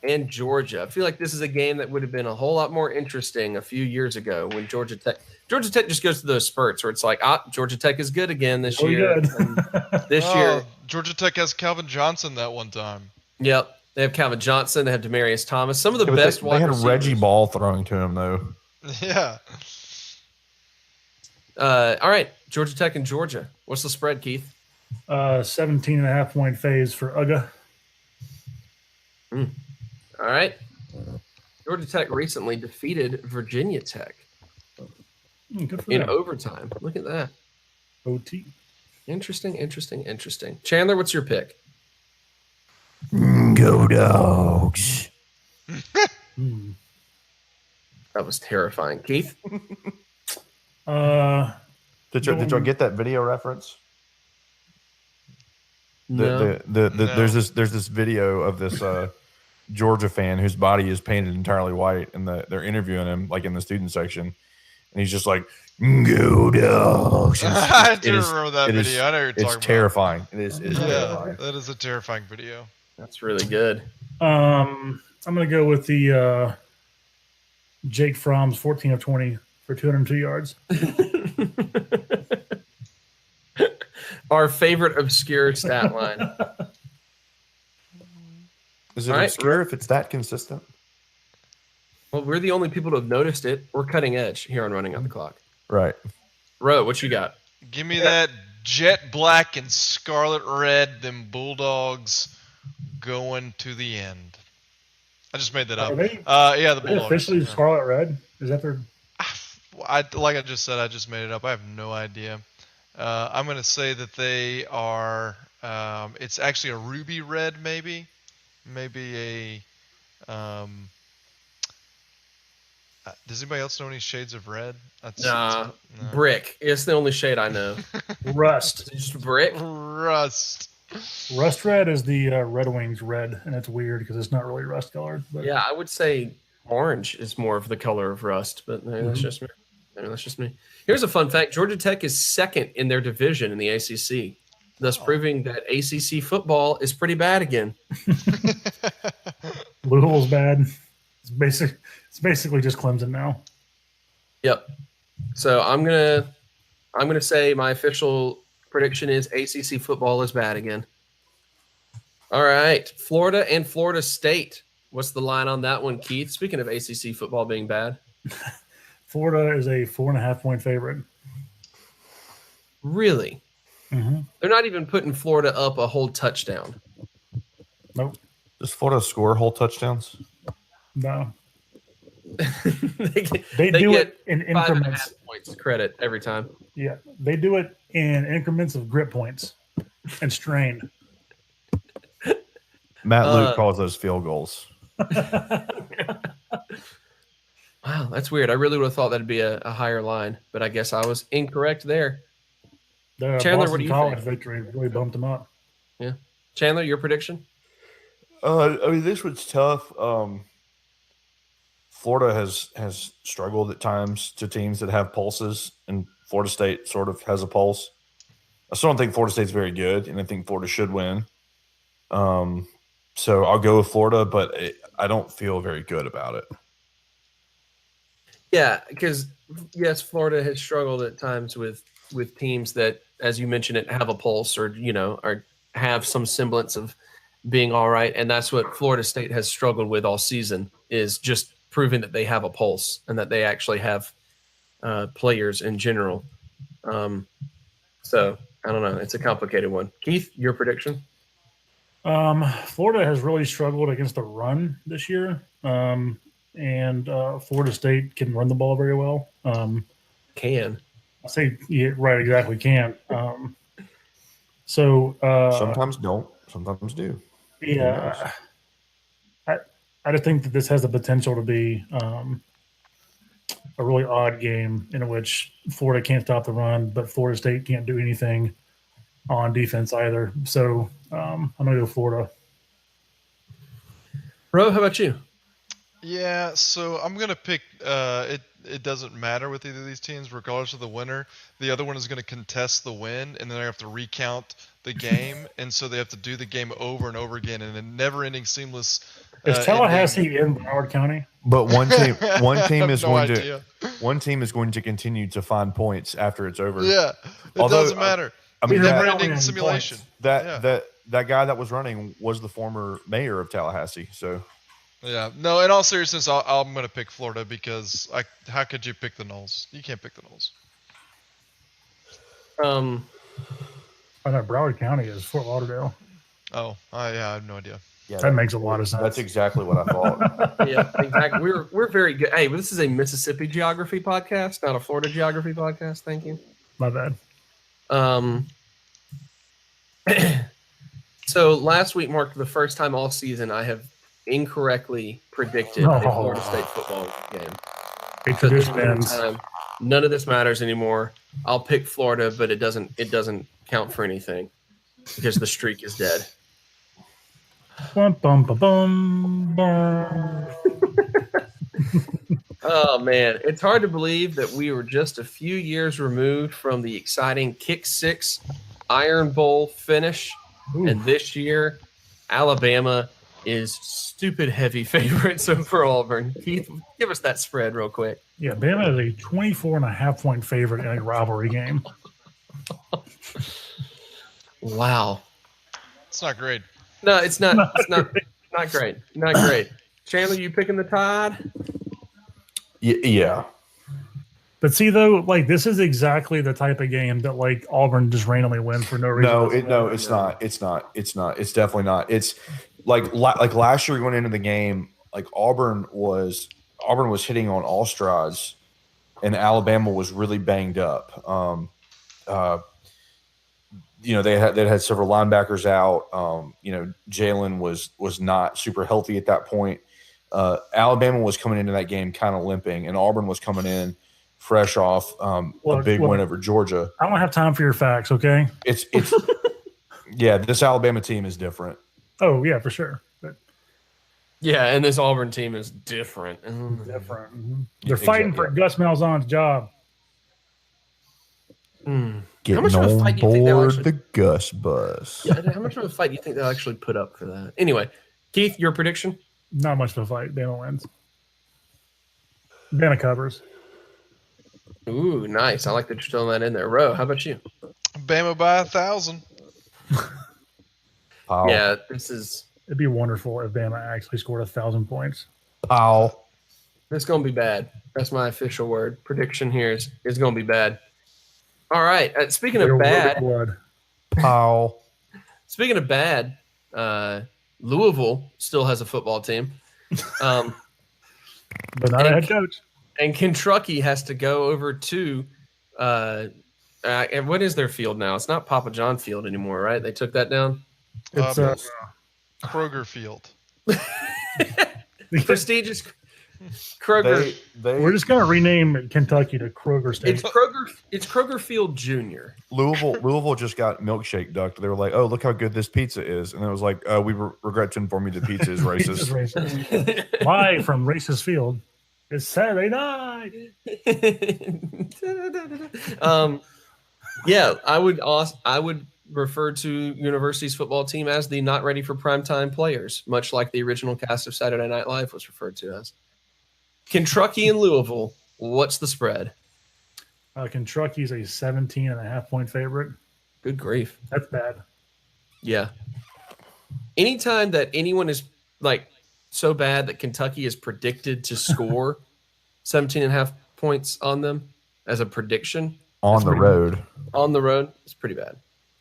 and Georgia. I feel like this is a game that would have been a whole lot more interesting a few years ago when Georgia Tech just goes to those spurts where it's like, Georgia Tech is good again this year. This year, Georgia Tech has Calvin Johnson that one time. Yep, they have Calvin Johnson. They have Demarius Thomas. Some of the best They wide had receivers. Reggie Ball throwing to him though. Yeah. All right, Georgia Tech and Georgia. What's the spread, Keith? 17.5-point phase for UGA. All right. Georgia Tech recently defeated Virginia Tech Good for in them. overtime. Look at that. OT. Interesting. Chandler, what's your pick? Go Dogs. That was terrifying. Keith? Did y'all get that video reference? No. No. There's this video of this Georgia fan whose body is painted entirely white, and they're interviewing him like in the student section, and he's just like, "Go Dogs." I do remember that video. I know what you're talking It's terrifying. It is about. terrifying. That is a terrifying video. That's really good. I'm going to go with the Jake Fromm's 14 of 20 for 202 yards. Our favorite obscure stat line. Is it All right. obscure if it's that consistent? Well, we're the only people to have noticed it. We're cutting edge here on Running Out the Clock. Right. Ro, what you got? Give me that jet black and scarlet red, them Bulldogs going to the end. I just made that up. Are they, Yeah, the are they Bulldogs. officially Yeah. Scarlet Red? Is that their... Like I just said, I just made it up. I have no idea. I'm going to say that they are, it's actually a ruby red, maybe a, does anybody else know any shades of red? Nah, No. brick. It's the only shade I know. Rust. Just brick. Rust. Rust Red is the Red Wings red, and it's weird because it's not really rust colored. But Yeah, I would say orange is more of the color of rust, but maybe that's just me. Here's a fun fact. Georgia Tech is second in their division in the ACC, thus proving that ACC football is pretty bad again. Louisville's bad. It's basically just Clemson now. Yep. So I'm gonna say my official prediction is ACC football is bad again. All right, Florida and Florida State. What's the line on that one, Keith? Speaking of ACC football being bad, Florida is a 4.5-point favorite. really? Mm-hmm. They're not even putting Florida up a whole touchdown. Nope. Does Florida score whole touchdowns? No. they They do get it in 5.5 increments. points credit every time. Yeah, they do it in increments of grip points and strain. Matt Luke calls those field goals. Wow, that's weird. I really would have thought that'd be a higher line, but I guess I was incorrect there. The Chandler, Boston what do you College think? victory really bumped them up. Yeah, Chandler, your prediction? I mean, this one's tough. Florida has struggled at times to teams that have pulses, and Florida State sort of has a pulse. I still don't think Florida State's very good, and I think Florida should win. So I'll go with Florida, but I don't feel very good about it. Yeah, because yes, Florida has struggled at times with teams that, as you mentioned, it have a pulse or or have some semblance of being all right, and that's what Florida State has struggled with all season, is just proving that they have a pulse and that they actually have players in general. So I don't know. It's a complicated one. Keith, your prediction? Florida has really struggled against the run this year, and Florida State can run the ball very well. Can. I say right, exactly can. So Sometimes don't, sometimes do. Yeah, I just think that this has the potential to be a really odd game in which Florida can't stop the run, but Florida State can't do anything on defense either. So I'm going to go Florida. Ro, how about you? Yeah, so I'm gonna pick. It doesn't matter with either of these teams, regardless of the winner. The other one is gonna contest the win, and then they have to recount the game, and so they have to do the game over and over again in a never-ending seamless. Is Tallahassee in Broward County? But one team is going idea. one team is going to continue to find points after it's over. Yeah, it Although, doesn't matter. I mean, Never-ending simulation. that guy that was running was the former mayor of Tallahassee. So Yeah, no. In all seriousness, I'm gonna pick Florida because how could you pick the Noles? You can't pick the Noles. I know Broward County is Fort Lauderdale. Oh, yeah, I have no idea. yeah, That makes a lot of sense. that's exactly what I thought. Yeah, exactly. We're very good. Hey, this is a Mississippi geography podcast, not a Florida geography podcast. Thank you. My bad. So last week marked the first time all season I have incorrectly predicted a Florida State football game. A So this tradition ends. time, none of this matters anymore. I'll pick Florida, but it doesn't count for anything because the streak is dead. Bum, bum, bum, bum, bum. Oh man, it's hard to believe that we were just a few years removed from the exciting Kick Six Iron Bowl finish, and this year Alabama is stupid heavy favorites over Auburn. Keith, give us that spread real quick. Yeah, Bama is a 24.5-point favorite in a rivalry game. Wow. It's not great. No, it's not. It's not great. Not great. Chandler, you picking the Tide? Yeah. But see, though, like this is exactly the type of game that like Auburn just randomly wins for no reason. It's not. It's definitely not. It's like last year we went into the game like Auburn was hitting on all strides, and Alabama was really banged up. They had several linebackers out. Jalen was not super healthy at that point. Alabama was coming into that game kind of limping, and Auburn was coming in fresh off a big win over Georgia. I don't have time for your facts, okay? It's yeah, this Alabama team is different. Oh yeah, for sure. But Yeah, and this Auburn team is different. different. Mhm. They're fighting for Gus Malzahn's job. Getting How much of a on fight do you think they'll board actually- the Gus bus. Yeah, how much of a fight do you think they'll actually put up for that? Anyway, Keith, your prediction? Not much of a fight. Bama wins. Bama covers. Ooh, nice. I like that you're throwing that in there. Ro, how about you? Bama by 1,000. Pow. Yeah, this is It'd be wonderful if Bama actually scored 1,000 points. Pow. gonna be bad. That's my official word. Prediction here is gonna be bad. All right. Speaking of bad, Blood. Pow. speaking of bad, Louisville still has a football team. But not a head coach. And Kentucky has to go over to and what is their field now? It's not Papa John Field anymore, right? They took that down. It's Kroger Field. Prestigious Kroger. we're just gonna rename Kentucky to Kroger State. It's Kroger Field Junior. Louisville just got milkshake ducked. They were like, "Oh, look how good this pizza is," and it was like, "We regret to inform you the pizza is It's racist." racist. Live from Racist Field. It's Saturday night. Yeah, I would refer to University's football team as the not ready for primetime players, much like the original cast of Saturday Night Live was referred to as. Kentucky and Louisville, what's the spread? Kentucky's a 17.5-point favorite. Good grief. That's bad. Yeah. anytime that anyone is like so bad that Kentucky is predicted to score 17.5 points on them as a prediction On the road. on the road, it's pretty bad.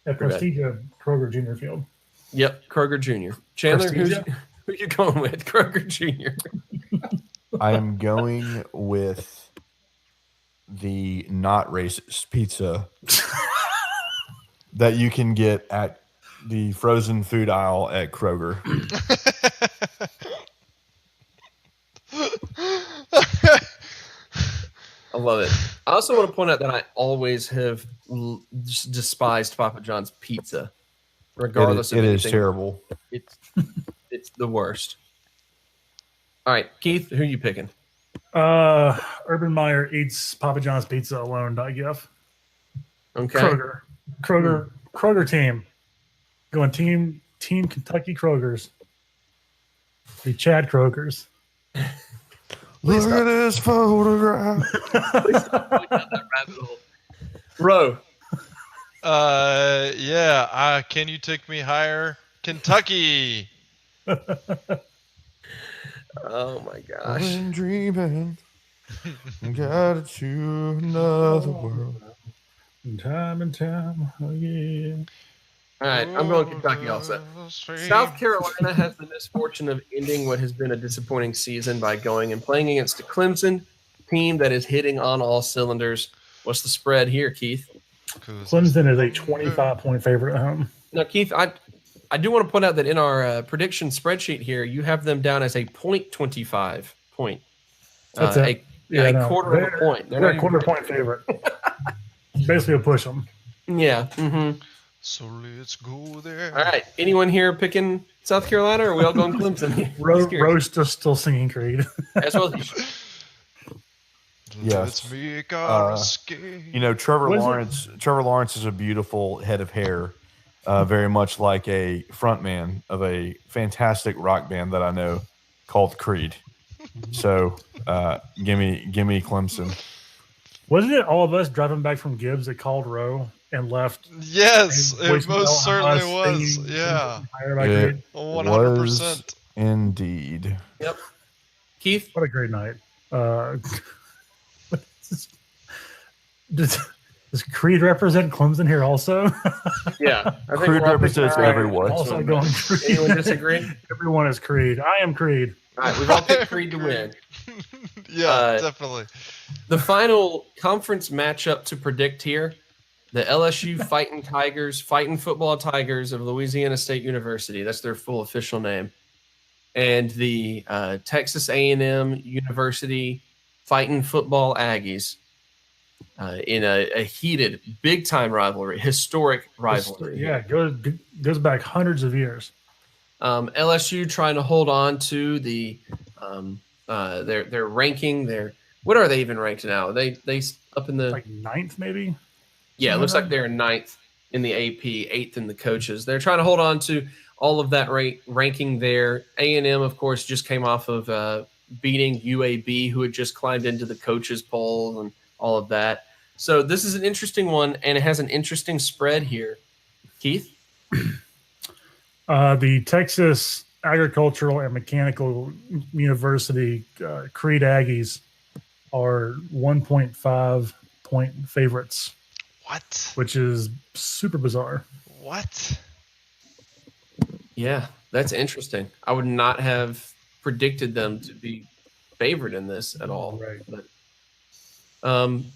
At Prestigio Kroger Junior Field. Yep, Kroger Jr. Chandler, Prestigio? who you going with? Kroger Jr. I am going with the not racist pizza that you can get at the frozen food aisle at Kroger. I love it. I also want to point out that I always have just despised Papa John's pizza, regardless It of is anything. terrible. It's the worst. All right, Keith, who are you picking? Urban Meyer eats Papa John's pizza alone.gif. Okay. Kroger team. Going team Kentucky Krogers. The Chad Krogers. Look at this photograph. Bro. Yeah. Can you take me higher? Kentucky. Oh my I've gosh. been dreaming. Got it to another world. Time and time. Oh, yeah. All right, I'm going Kentucky also. South Carolina has the misfortune of ending what has been a disappointing season by going and playing against a Clemson team that is hitting on all cylinders. What's the spread here, Keith? Clemson is a 25-point favorite at home. Now, Keith, I do want to point out that in our prediction spreadsheet here, you have them down as a 0.25 point. That's a quarter of a point. They're a quarter-point favorite. Basically a push them. Yeah. Mm-hmm. So let's go there. All right. Anyone here picking South Carolina, or are we all going Clemson? Rose just still singing Creed. As well as Yes. Let's make our escape. Trevor Lawrence is a beautiful head of hair, very much like a frontman of a fantastic rock band that I know called Creed. So, give me Clemson. Wasn't it all of us driving back from Gibbs that called Rowe and left? Yes, and it most certainly was. Yeah, It 100%. Indeed. Yep. Keith? What a great night. Does Creed represent Clemson here also? Yeah. I think Creed we're all represents picking- everyone. Also going Creed. Anyone disagree? Everyone is Creed. I am Creed. All right, we've all picked Creed to win. Yeah, definitely. The final conference matchup to predict here, the LSU Fighting Football Tigers of Louisiana State University. That's their full official name. And the Texas A&M University Fighting Football Aggies in a heated, big-time rivalry, historic rivalry. Yeah, goes back hundreds of years. LSU trying to hold on to the their ranking. What are they even ranked now? They up in the Like ninth, maybe? yeah. It looks like they're ninth in the AP, eighth in the coaches. They're trying to hold on to all of that ranking there. A&M, of course, just came off of beating UAB, who had just climbed into the coaches poll and all of that. So this is an interesting one, and it has an interesting spread here. Keith? The Texas Agricultural and Mechanical University Creed Aggies are 1.5 point favorites, What? which is super bizarre. What? Yeah, that's interesting. I would not have predicted them to be favored in this at all. Right. But,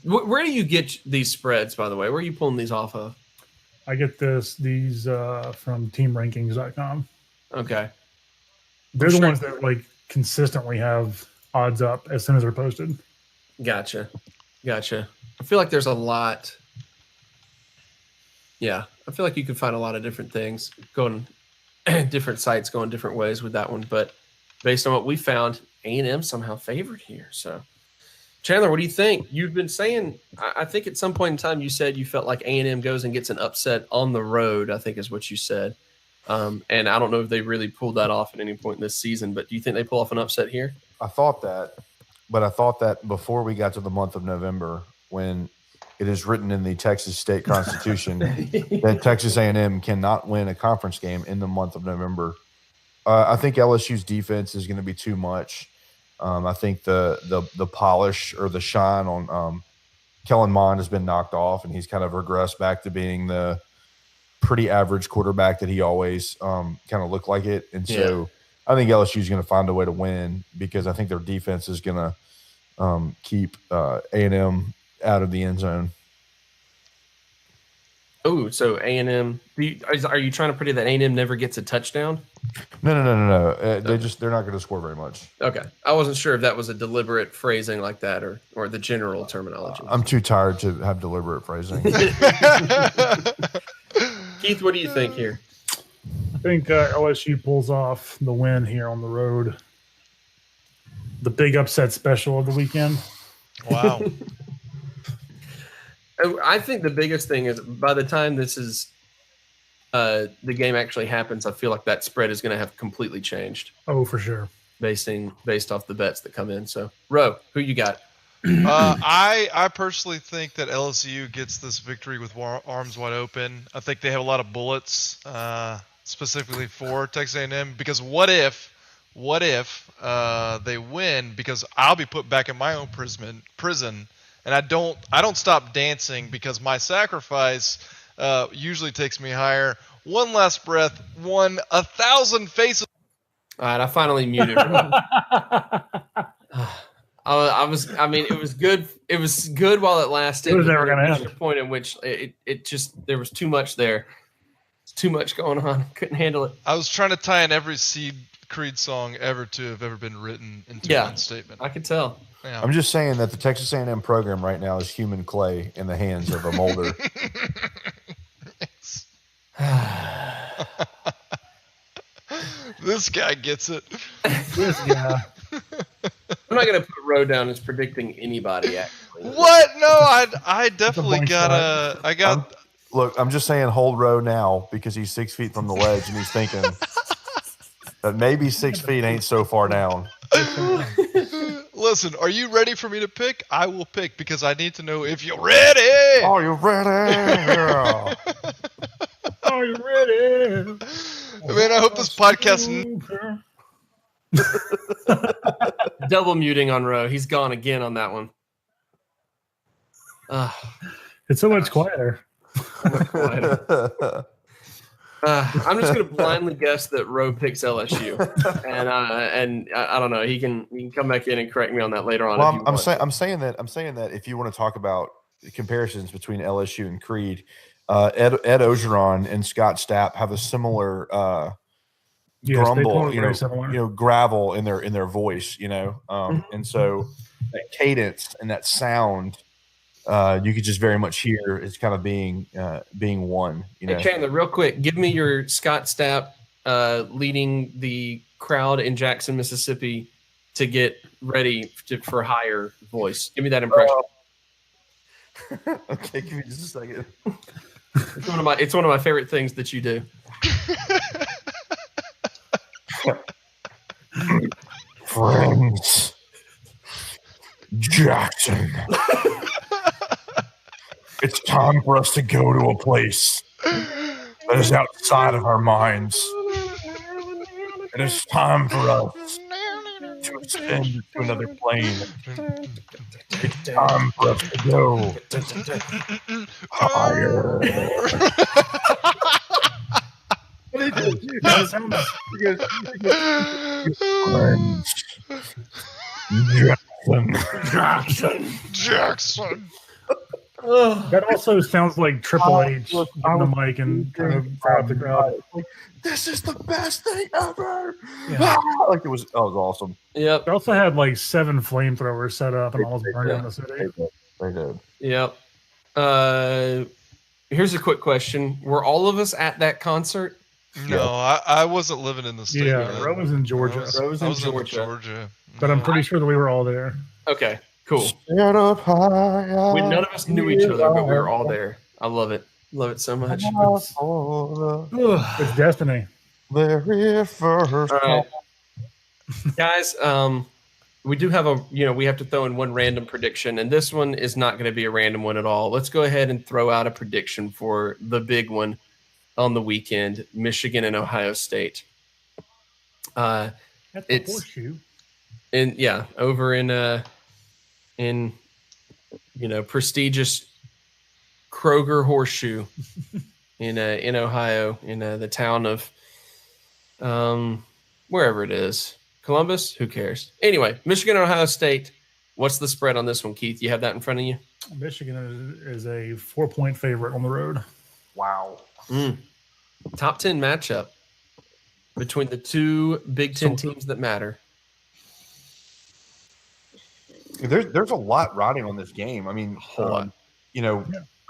where do you get these spreads, by the way? Where are you pulling these off of? I get these from teamrankings.com. Okay. They're the ones that like consistently have odds up as soon as they're posted. Gotcha. I feel like there's a lot. Yeah, I feel like you could find a lot of different things going, different sites going different ways with that one. But based on what we found, A&M somehow favored here. So, Chandler, what do you think? You've been saying, I think at some point in time you said you felt like A&M goes and gets an upset on the road, I think is what you said. And I don't know if they really pulled that off at any point in this season, but do you think they pull off an upset here? I thought that before we got to the month of November, when it is written in the Texas State Constitution that Texas A&M cannot win a conference game in the month of November, I think LSU's defense is going to be too much. I think the polish or the shine on Kellen Mond has been knocked off, and he's kind of regressed back to being the pretty average quarterback that he always kind of looked like it. And so I think LSU is going to find a way to win because I think their defense is going to keep A&M out of the end zone. Oh, so A&M. Are you trying to predict that A&M never gets a touchdown? No. They're not going to score very much. Okay, I wasn't sure if that was a deliberate phrasing like that or the general terminology. I'm too tired to have deliberate phrasing. Keith, what do you think here? I think LSU pulls off the win here on the road. The big upset special of the weekend. Wow. I think the biggest thing is by the time this is the game actually happens, I feel like that spread is going to have completely changed. Oh, for sure. Based off the bets that come in. So, Ro, who you got? I personally think that LSU gets this victory with arms wide open. I think they have a lot of bullets, specifically for Texas A&M. Because what if they win? Because I'll be put back in my own prison, and I don't stop dancing because my sacrifice usually takes me higher. One last breath, 1,000 faces. All right, I finally muted. It was good. It was good while it lasted. It was never going to end. A point in which it just there was too much there. It's too much going on. Couldn't handle it. I was trying to tie in every Creed song ever to have ever been written into one statement. I could tell. Yeah. I'm just saying that the Texas A&M program right now is human clay in the hands of a molder. This guy gets it. This guy. I'm not going to put Ro down as predicting anybody, actually. What? No, I definitely got. Look, I'm just saying hold Row now because he's 6 feet from the ledge and he's thinking that maybe 6 feet ain't so far down. Listen, are you ready for me to pick? I will pick because I need to know if you're ready. Are you ready? Are you ready? Man, I hope this podcast. Double muting on Ro. He's gone again on that one. It's so much quieter. I'm just going to blindly guess that Ro picks LSU, and I don't know. He can come back in and correct me on that later on. Well, I'm saying that if you want to talk about comparisons between LSU and Creed, Ed Ogeron and Scott Stapp have a similar grumble, gravel in their voice, and so that cadence and that sound. You could just very much hear it's kind of being one. Hey, Chandler, real quick, give me your Scott Stapp leading the crowd in Jackson, Mississippi to get ready for higher voice. Give me that impression. Okay, give me just a second. It's one of my favorite things that you do. Friends, Jackson. It's time for us to go to a place that is outside of our minds. It is time for us to ascend to another plane. It's time for us to go higher. Jackson. That also sounds like Triple H on the mic and kind of crowd the crowd. This is the best thing ever. Yeah. It was awesome. Yep. They also had like 7 flamethrowers set up and almost burned down the city. They did. Yep. Here's a quick question: were all of us at that concert? No, I wasn't living in the state. Yeah, Ro was in Georgia. I was in Georgia. But I'm pretty sure that we were all there. Okay, cool. Set up high, None of us knew each other, but we were all there. I love it. Love it so much. It's destiny. Very first. All right. Guys, we do have we have to throw in one random prediction, and this one is not going to be a random one at all. Let's go ahead and throw out a prediction for the big one on the weekend, Michigan and Ohio State. That's the It's- horseshoe. Over in prestigious Kroger Horseshoe in Ohio, in the town of wherever it is, Columbus. Who cares? Anyway, Michigan, Ohio State. What's the spread on this one, Keith? You have that in front of you? Michigan is a 4-point favorite on the road. Wow. Top 10 matchup between the two Big Ten teams that matter. There's a lot riding on this game. I mean, Whole lot.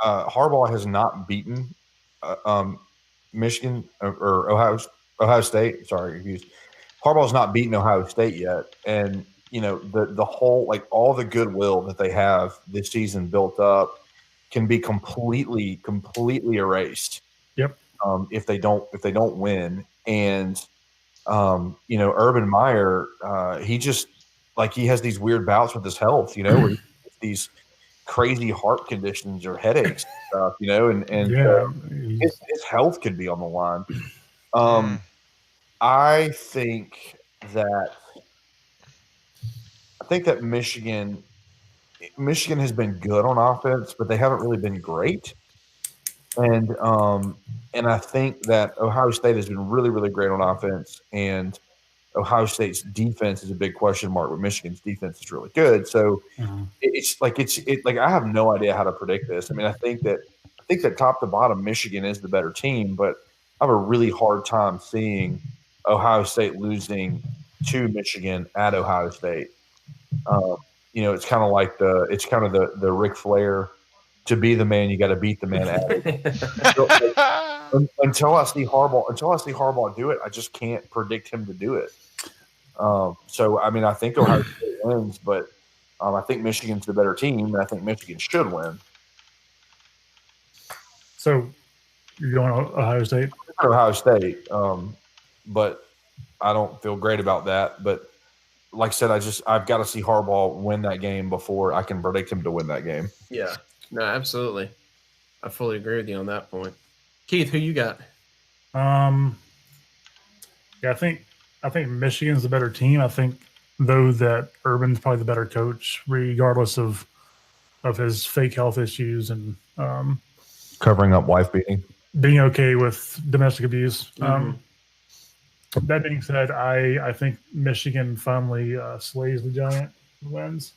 Harbaugh has not beaten Michigan or Ohio State. Sorry, confused. Harbaugh's not beaten Ohio State yet, and the whole, like, all the goodwill that they have this season built up can be completely erased. Yep. If they don't win, and Urban Meyer, he just, like, he has these weird bouts with his health, where he has these crazy heart conditions or headaches and stuff, his health could be on the line. I think that Michigan has been good on offense, but they haven't really been great. And I think that Ohio State has been really, really great on offense, and Ohio State's defense is a big question mark, but Michigan's defense is really good. So it's like I have no idea how to predict this. I mean, I think that top to bottom, Michigan is the better team, but I have a really hard time seeing Ohio State losing to Michigan at Ohio State. It's kind of like the Ric Flair, to be the man, you got to beat the man at it. Until I see Harbaugh do it, I just can't predict him to do it. So, I mean, I think Ohio State wins, but I think Michigan's the better team, and I think Michigan should win. So, you're going Ohio State? Ohio State, but I don't feel great about that. But like I said, I've got to see Harbaugh win that game before I can predict him to win that game. Yeah, no, absolutely. I fully agree with you on that point. Keith, who you got? I think Michigan's the better team. I think, though, that Urban's probably the better coach, regardless of his fake health issues and covering up wife beating, being okay with domestic abuse. That being said, I think Michigan finally slays the Giant and wins.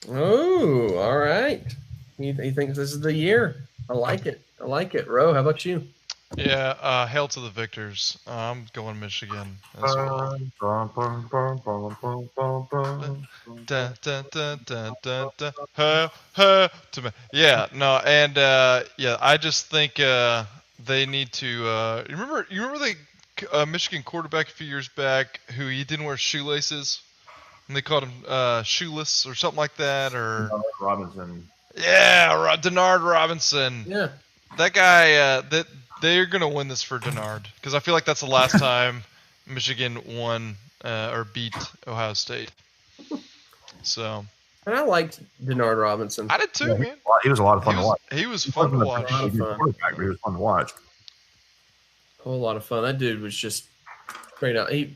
Oh, all right. You think this is the year? I like it. Ro, how about you? Yeah, hail to the victors. I'm going Michigan as well. Dun, dun, dun, dun, dun, dun. To me. Yeah, no, and I just think they need to. You remember the Michigan quarterback a few years back who he didn't wear shoelaces, and they called him shoeless or something like that, or Robinson. Yeah, Denard Robinson. Yeah, that guy. That they're gonna win this for Denard, because I feel like that's the last time Michigan won or beat Ohio State. So. And I liked Denard Robinson. I did too, man. He was a lot of fun to watch. He was fun to watch. He was fun to watch. A whole lot of fun. That dude was just straight out. He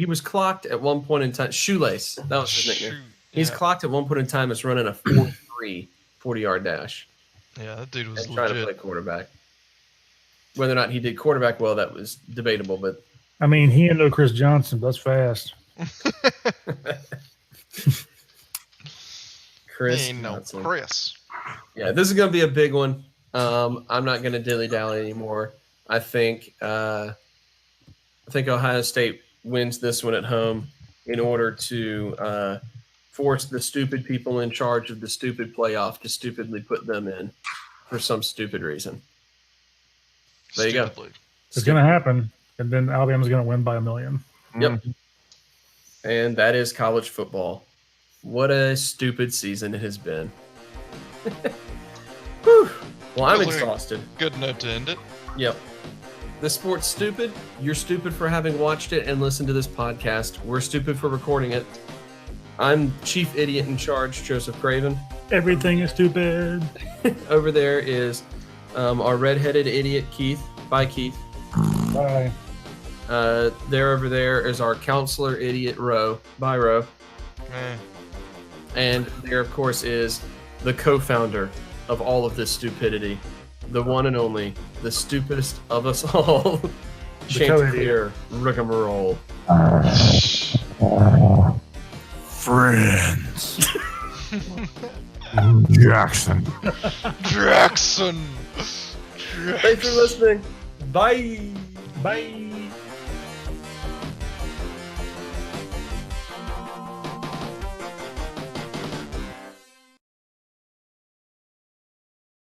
was clocked at one point in time. Shoelace. That was his nickname. He's clocked at one point in time as running a 4.3 40-yard dash. Yeah, that dude was and trying to play quarterback. Whether or not he did quarterback well, that was debatable. But I mean, he and Chris Johnson, that's fast. Chris. Chris. Yeah, this is going to be a big one. I'm not going to dilly-dally anymore. I think Ohio State wins this one at home in order to force the stupid people in charge of the stupid playoff to stupidly put them in for some stupid reason. There you go. It's going to happen, and then Alabama's going to win by 1 million. Yep. And that is college football. What a stupid season it has been. Whew. Well, I'm exhausted. Good note to end it. Yep. The sport's stupid. You're stupid for having watched it and listened to this podcast. We're stupid for recording it. I'm Chief Idiot in Charge, Joseph Craven. Everything is stupid. Over there is our redheaded idiot, Keith. Bye, Keith. Bye. There over there is our counselor idiot Ro. Bye, Ro. Eh. And there, of course, is the co-founder of all of this stupidity, the one and only, the stupidest of us all, Chanticleer Rigmarole. Friends. Jackson. Jackson. Thanks for listening. Bye. Bye.